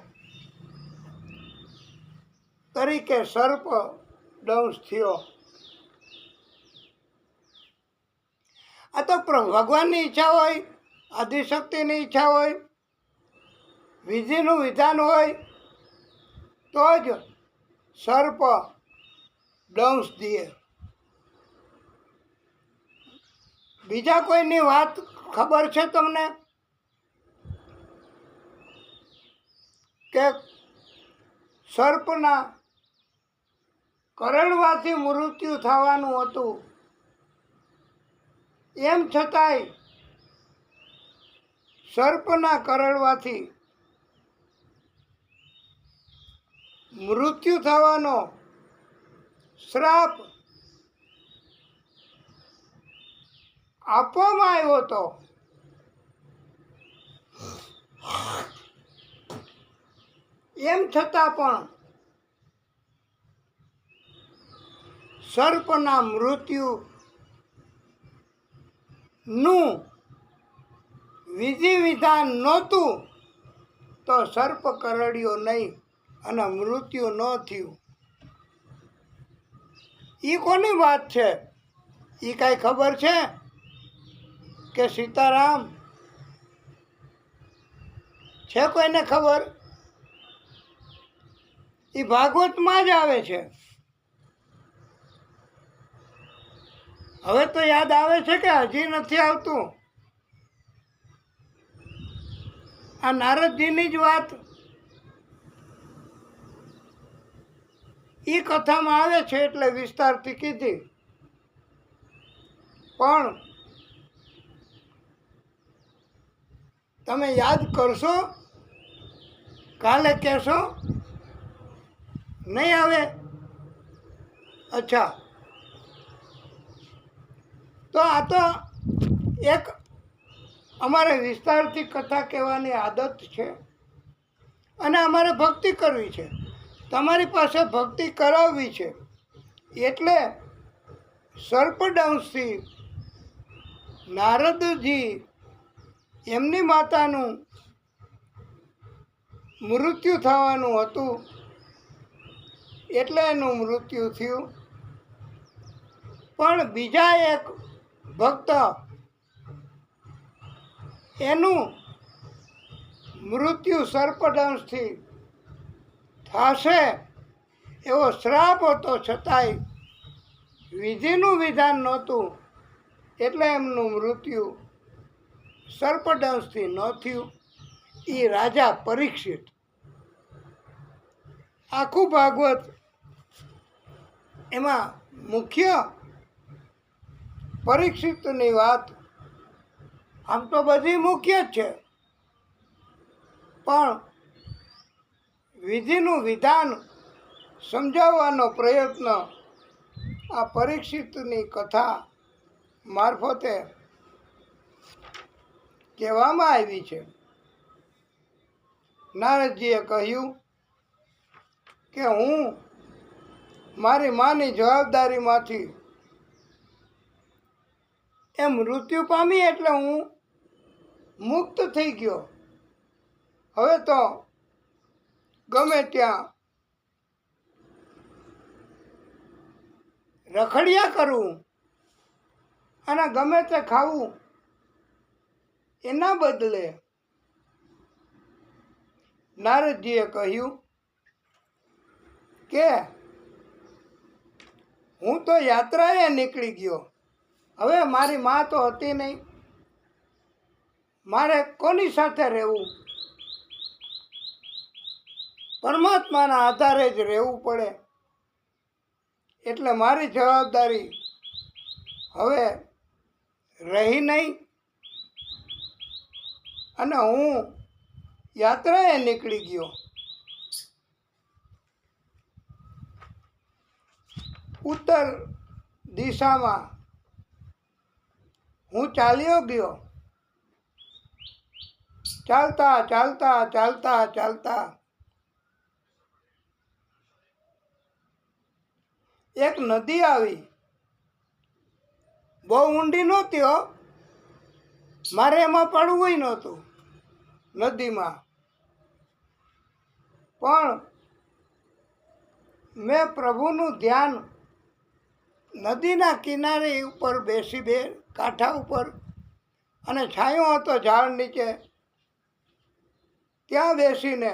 તરીકે સર્પ દંશ થયો. આ તો ભગવાનની ઈચ્છા હોય, આદિશક્તિની ઈચ્છા હોય, વિધિનું વિધાન હોય તો જ સર્પ દંશ દે. બીજા કોઈની વાત ખબર છે તમને કે સર્પના કરડવાથી મૃત્યુ થવાનું હતું, એમ છતાંય સર્પના કરડવાથી મૃત્યુ થવાનો શ્રાપ આપવામાં આવ્યો હતો, એમ છતાં પણ સર્પના મૃત્યુનું વિધિ વિધાન નહોતું તો સર્પ કરડ્યો નહીં અને મૃત્યુ ન થયું. એ કોની વાત છે? એ કાંઈ ખબર છે કે સીતારામ છે? કોઈને ખબર? એ ભાગવતમાં જ આવે છે. હવે તો યાદ આવે છે કે હજી નથી આવતું? આ નારદજીની જ વાત એ કથામાં આવે છે એટલે વિસ્તારથી કીધી. પણ તમે યાદ કરશો? કાલે કહેશો? નહીં આવે? અચ્છા, તો આ તો એક અમારે વિસ્તારથી કથા કહેવાની આદત છે અને અમારે ભક્તિ કરવી છે. તમારી પાસે ભક્તિ કરાવવી છે એટલે સર્પદંશથી નારદજી એમની માતાનું મૃત્યુ થવાનું હતું એટલે એનું મૃત્યુ થયું. પણ બીજા એક ભક્ત એનું મૃત્યુ સર્પદંશથી થશે એવો શ્રાપ હતો, છતાંય વિધિનું વિધાન નહોતું એટલે એમનું મૃત્યુ સર્પદંશથી ન થયું. એ રાજા પરીક્ષિત. આખું ભાગવત એમાં મુખ્ય પરીક્ષિતની વાત. આમ તો બધી મુખ્ય જ છે, પણ વિધિનું વિધાન સમજાવવાનો પ્રયત્ન આ પરીક્ષિતની કથા મારફતે કહેવામાં આવી છે. નારદજીએ કહ્યું કે હું મારી માની જવાબદારીમાંથી એ મૃત્યુ પામી એટલે હું મુક્ત થઈ ગયો. હવે તો ગમે ત્યાં રખડ્યા કરું અને ગમે તે ખાવું. એના બદલે નારદજીએ કહ્યું કે હું તો યાત્રાએ નીકળી ગયો. હવે મારી મા તો હતી નહીં, મારે કોની સાથે રહેવું? પરમાત્માના આધારે જ રહેવું પડે. એટલે મારી જવાબદારી હવે રહી નહીં અને હું યાત્રાએ નીકળી ગયો. ઉત્તર દિશામાં હું ચાલ્યો ગયો. ચાલતા ચાલતા ચાલતા ચાલતા એક નદી આવી. બહુ ઊંડી નહોતી હો, મારે એમાં પડવું નહોતું નદીમાં. પણ મેં પ્રભુનું ધ્યાન નદીના કિનારે ઉપર બેસી કાંઠા ઉપર, અને છાંયો હતો ઝાડ નીચે, ત્યાં બેસીને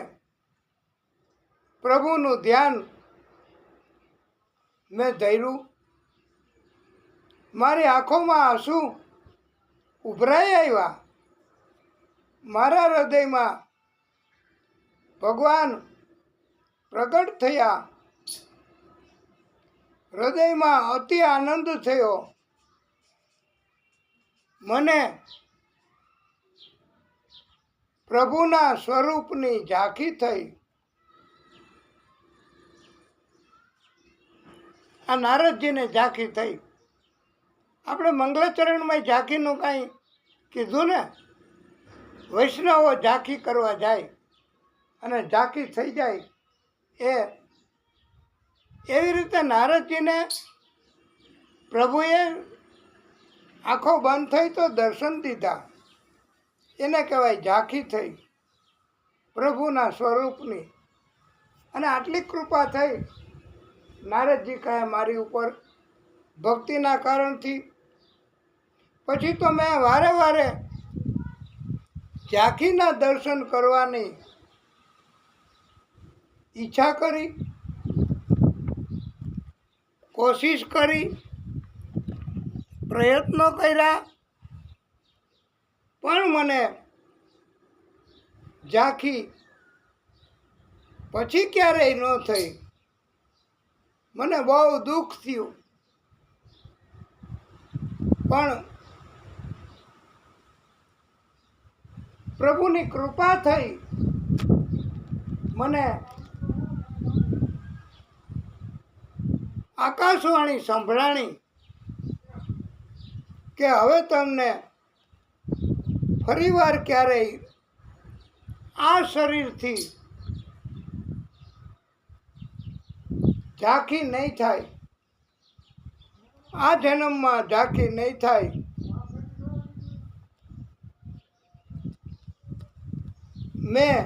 પ્રભુનું ધ્યાન મેં ધર્યું. મારી આંખોમાં આંસુ ઉભરાઈ આવ્યા. મારા હૃદયમાં ભગવાન પ્રગટ થયા. હૃદયમાં અતિ આનંદ થયો. મને પ્રભુના સ્વરૂપની ઝાંખી થઈ. આ નારદજીને ઝાંખી થઈ. આપણે મંગળચરણમાં ઝાંખીનું કાંઈ કીધું ને, વૈષ્ણવો ઝાંખી કરવા જાય અને ઝાંખી થઈ જાય. એવી રીતે નારદજીને પ્રભુએ આંખો બંધ થઈ તો દર્શન દીધા. એને કહેવાય ઝાંખી થઈ પ્રભુના સ્વરૂપની. અને આટલી કૃપા થઈ. નારદજી કહે મારી ઉપર ભક્તિના કારણથી. પછી તો મેં વારે વારે ઝાંખીના દર્શન કરવાની ઈચ્છા કરી, કોશિશ કરી, પ્રયત્નો કર્યા, પણ મને ઝાંખી પછી ક્યારેય ન થઈ. મને બહુ દુઃખ થયું. પણ પ્રભુની કૃપા થઈ. મને આકાશવાણી સંભળાણી કે હવે તમને ફરીવાર ક્યારેય આ શરીરથી ઝાંખી નહીં થાય, આ જન્મમાં ઝાંખી નહીં થાય. મેં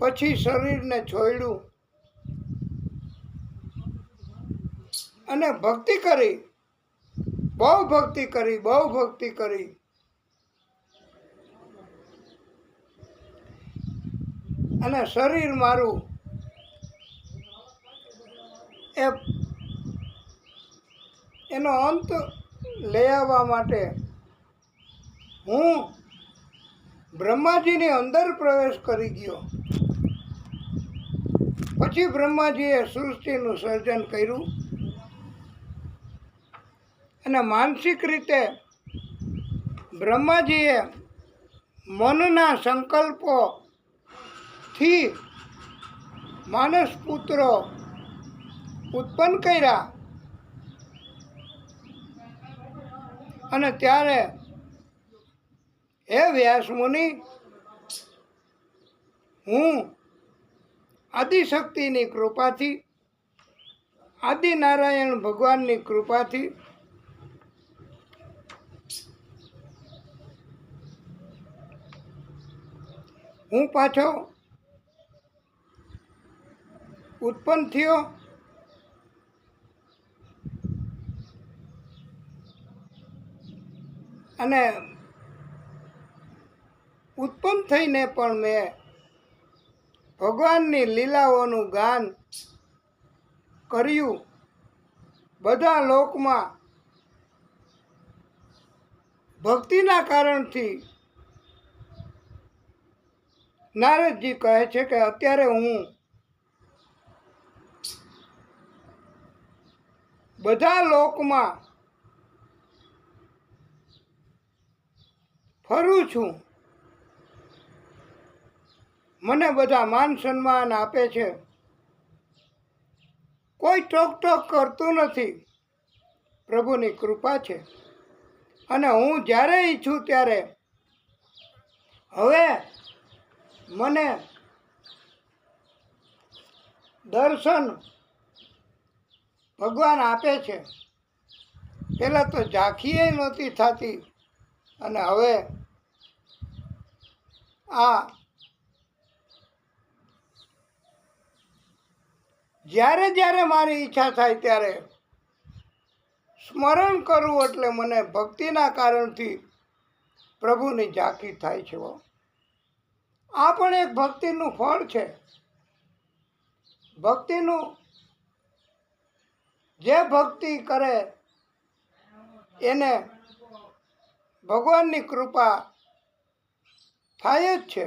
પછી શરીરને છોડ્યું અને ભક્તિ કરી, બહુ ભક્તિ કરી, બહુ ભક્તિ કરી. અને શરીર મારું એનો અંત લઈ આવવા માટે હું બ્રહ્માજીની અંદર પ્રવેશ કરી ગયો. પછી બ્રહ્માજીએ સૃષ્ટિનું સર્જન કર્યું અને માનસિક રીતે બ્રહ્માજીએ મનના સંકલ્પોથી માનસ પુત્રો ઉત્પન્ન કર્યા. અને ત્યારે હે વ્યાસ મુનિ, હું આદિશક્તિની કૃપાથી, આદિનારાયણ ભગવાનની કૃપાથી હું પાછો ઉત્પન્ન થયો. અને ઉત્પન્ન થઈને પણ મેં ભગવાનની લીલાઓનું ગાન કર્યું. બધા લોકમાં ભક્તિના કારણથી નારદજી કહે છે કે અત્યારે હું બધા લોકમાં ફરું છું. મને બધા માન સન્માન આપે છે. કોઈ ટોક કરતું નથી. પ્રભુની કૃપા છે. અને હું જ્યારે ઈચ્છું ત્યારે હવે મને દર્શન ભગવાન આપે છે. પહેલાં તો ઝાંખીએ નહોતી થતી અને હવે આ જ્યારે જ્યારે મારી ઈચ્છા થાય ત્યારે સ્મરણ કરવું એટલે મને ભક્તિના કારણથી પ્રભુની ઝાંખી થાય છે. આ પણ એક ભક્તિનું ફળ છે. ભક્તિનું જે ભક્તિ કરે એને ભગવાનની કૃપા થાય જ છે.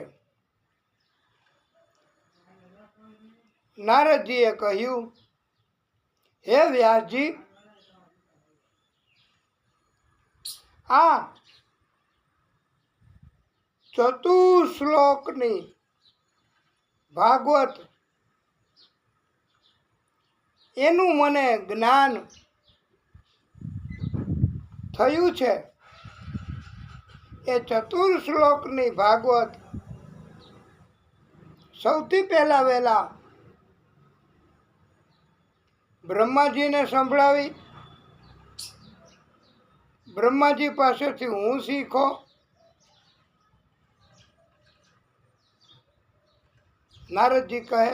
નારદજીએ કહ્યું, હે વ્યાસજી, આ ચતુશ્લોકની ભાગવત એનું મને જ્ઞાન થયું છે. એ ચતુર શ્લોકની ભાગવત સૌથી વહેલા બ્રહ્માજીને સંભળાવી, બ્રહ્માજી પાસેથી હું શીખો, નારદજી કહે,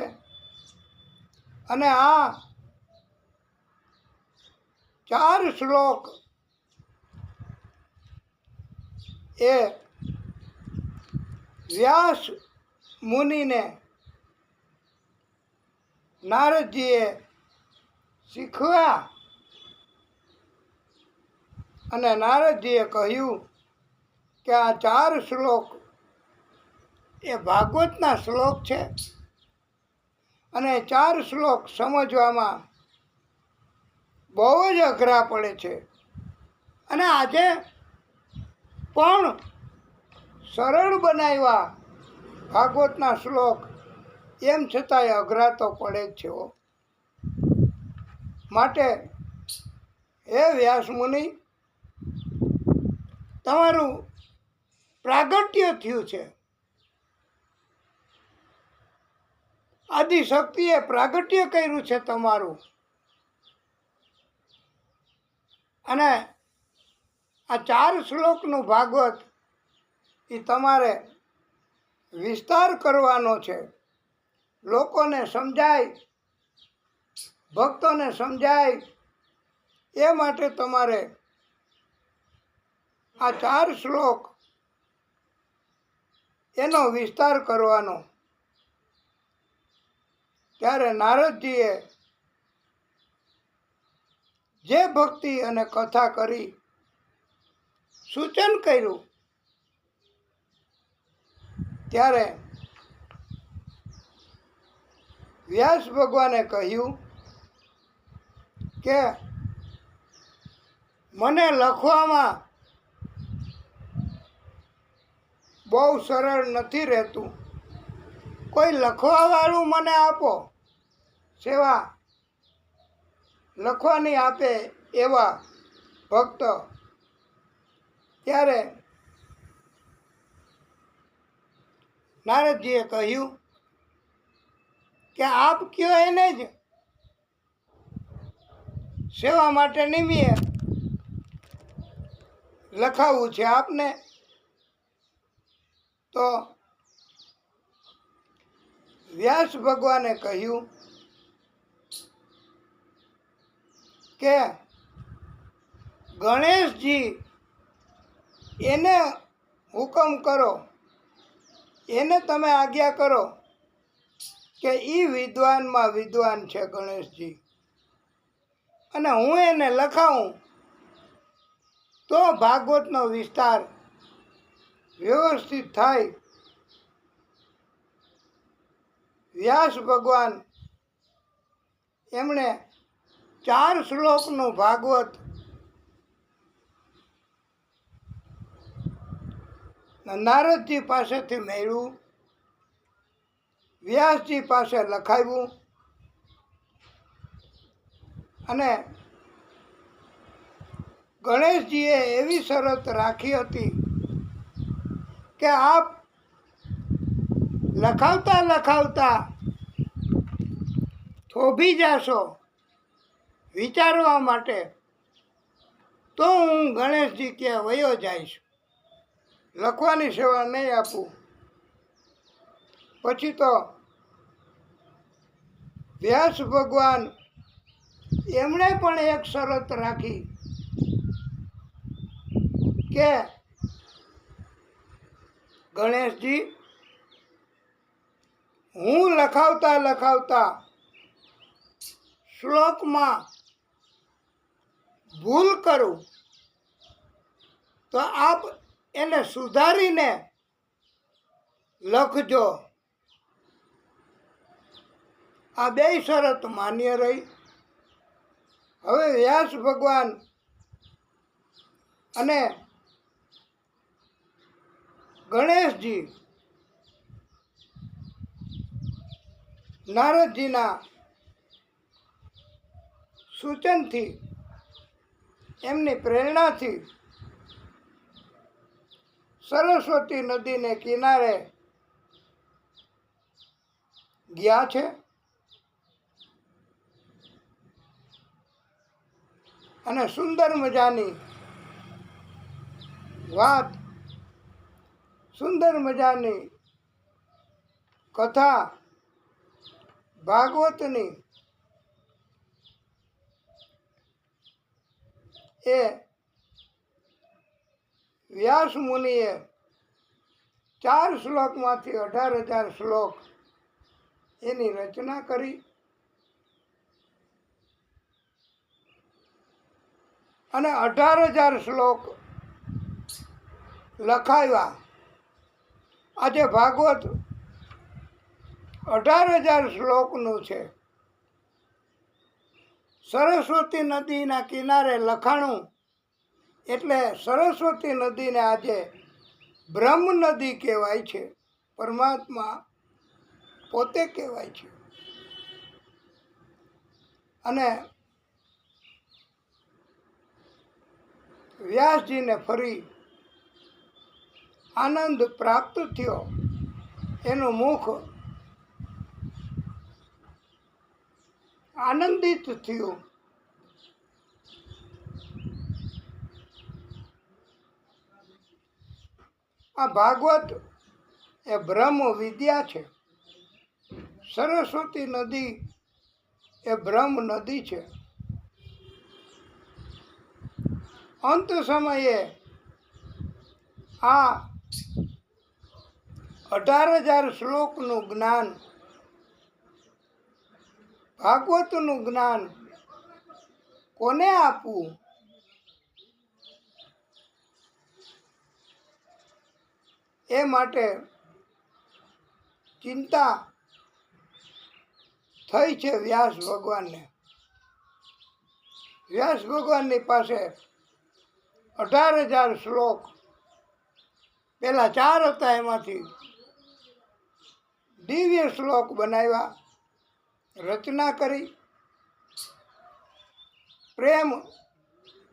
અને આ 4 શ્લોક એ વ્યાસ મુનિને નારદજીએ શીખવ્યા. અને નારદજીએ કહ્યું કે આ 4 શ્લોક એ ભાગવતના શ્લોક છે, અને 4 શ્લોક સમજવામાં બહુ જ અઘરા પડે છે. અને આજે પણ સરળ બનાવ્યા ભાગવતના શ્લોક, એમ છતાંય અઘરા તો પડે જ છે. માટે હે વ્યાસ મુનિ, તમારું પ્રાગટ્ય થયું છે. આદિશક્તિએ પ્રાગટ્ય કર્યું છે તમારું. અને આ 4 શ્લોકનું ભાગવત એ તમારે વિસ્તાર કરવાનો છે. લોકોને સમજાય, ભક્તોને સમજાય, એ માટે તમારે આ 4 શ્લોક એનો વિસ્તાર કરવાનો. ત્યારે નારદજીએ જે ભક્તિ અને કથા કરી, સૂચન કર્યું, ત્યારે વ્યાસ ભગવાને કહ્યું કે મને લખવામાં બહુ સરળ નથી રહેતું. કોઈ લખવાવાળું મને આપો, સેવા લખવાની આપે એવા ભક્ત. ત્યારે નારદજીએ કહ્યું કે આપ કયો એને જ સેવા માટે નિમીએ લખાવવું છે આપને. તો વ્યાસ ભગવાને કહ્યું કે ગણેશજી એને હુકમ કરો, એને તમે આજ્ઞા કરો કે એ વિદ્વાનમાં વિદ્વાન છે ગણેશજી, અને હું એને લખાવું તો ભાગવતનો વિસ્તાર વ્યવસ્થિત થાય. વ્યાસ ભગવાન એમણે 4 શ્લોકનું ભાગવત નારદજી પાસેથી મેળવ્યું, વ્યાસજી પાસે લખાવ્યું. અને ગણેશજીએ એવી શરત રાખી હતી કે આપ લખાવતા લખાવતા થોભી જાશો વિચારવા માટે, તો હું ગણેશજી કે વયો જઈશ, લખવાની સેવા નહીં આપું. પછી તો વ્યાસ ભગવાન એમણે પણ એક શરત રાખી કે ગણેશજી, હું લખાવતા લખાવતા શ્લોકમાં ભૂલ કરું તો આપ એને સુધારીને લખજો. આ 2 શરત માન્ય રહી. હવે વ્યાસ ભગવાન અને ગણેશજી નારદજીના સૂચનથી, એમની પ્રેરણાથી સરસ્વતી નદીને કિનારે ગયા છે અને સુંદર મજાની વાત, સુંદર મજાની કથા ભાગવતની એ વ્યાસ મુનિએ 4 શ્લોકમાંથી 18,000 શ્લોક એની રચના કરી અને 18,000 શ્લોક લખાવ્યા. આજે ભાગવત 18,000 શ્લોકનું છે. સરસ્વતી નદીના કિનારે લખાણું એટલે સરસ્વતી નદીને આજે બ્રહ્મ નદી કહેવાય છે. પરમાત્મા પોતે કહેવાય છે. અને વ્યાસજીને ફરી આનંદ પ્રાપ્ત થયો. એનું મુખ આનંદિત થયું. આ ભાગવત એ બ્રહ્મ વિદ્યા છે. સરસ્વતી નદી એ બ્રહ્મ નદી છે. અંત સમયે આ 18,000 શ્લોકનું જ્ઞાન, ભાગવતનું જ્ઞાન કોને આપવું? એ માટે ચિંતા થઈ છે વ્યાસ ભગવાનને. વ્યાસ ભગવાનની પાસે 18,000 શ્લોક, પેલા 4 હતા, એમાંથી દિવ્ય શ્લોક બનાવ્યા, રચના કરી, પ્રેમ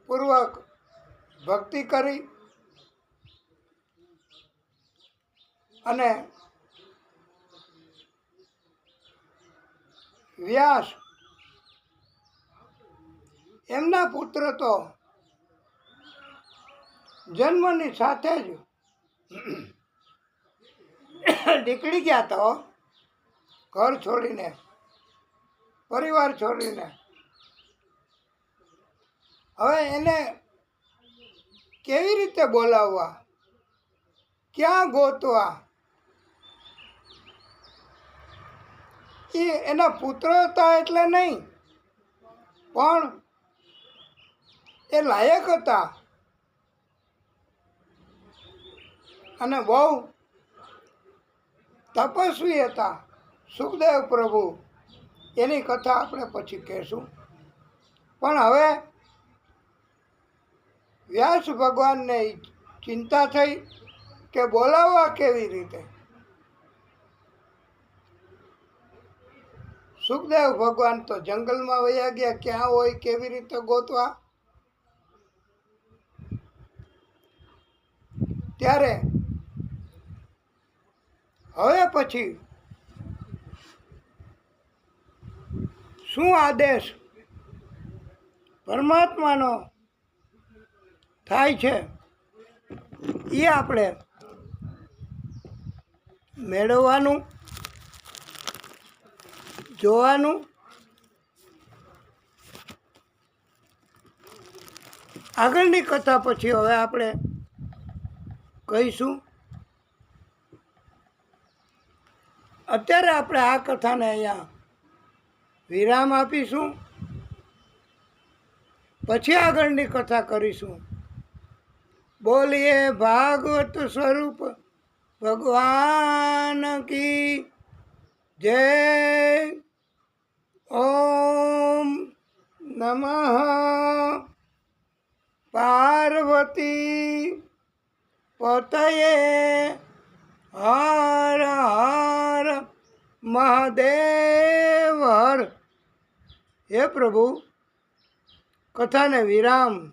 પૂર્વક ભક્તિ કરી અને વ્યાસ એમના પુત્ર તો જન્મની સાથે જ નીકળી ગયા. તો ઘર છોડીને, પરિવાર છોડીને. હવે એને કેવી રીતે બોલાવવા, ક્યાં ગોતવા? એ એના પુત્ર હતા એટલે નહીં, પણ એ લાયક હતા અને બહુ તપસ્વી હતા. સુખદેવ પ્રભુ, એની કથા આપણે પછી કહેશું. પણ હવે વ્યાસ ભગવાનને ચિંતા થઈ કે બોલાવવા કેવી રીતે. સુખદેવ ભગવાન તો જંગલમાં વયા ગયા. ક્યાં હોય, કેવી રીતે ગોતવા? ત્યારે હવે પછી શું આદેશ પરમાત્માનો થાય છે એ આપણે મેળવવાનું, જોવાનું. આગળની કથા પછી હવે આપણે કહીશું. અત્યારે આપણે આ કથાને અહીંયા વિરામ આપીશું. પછી આગળની કથા કરીશું. બોલીએ ભાગવત સ્વરૂપ ભગવાન કી જય. ઓમ નમઃ પાર્વતી પતયે હર હર મહાદેવ હર. હે પ્રભુ, કથાને વિરામ.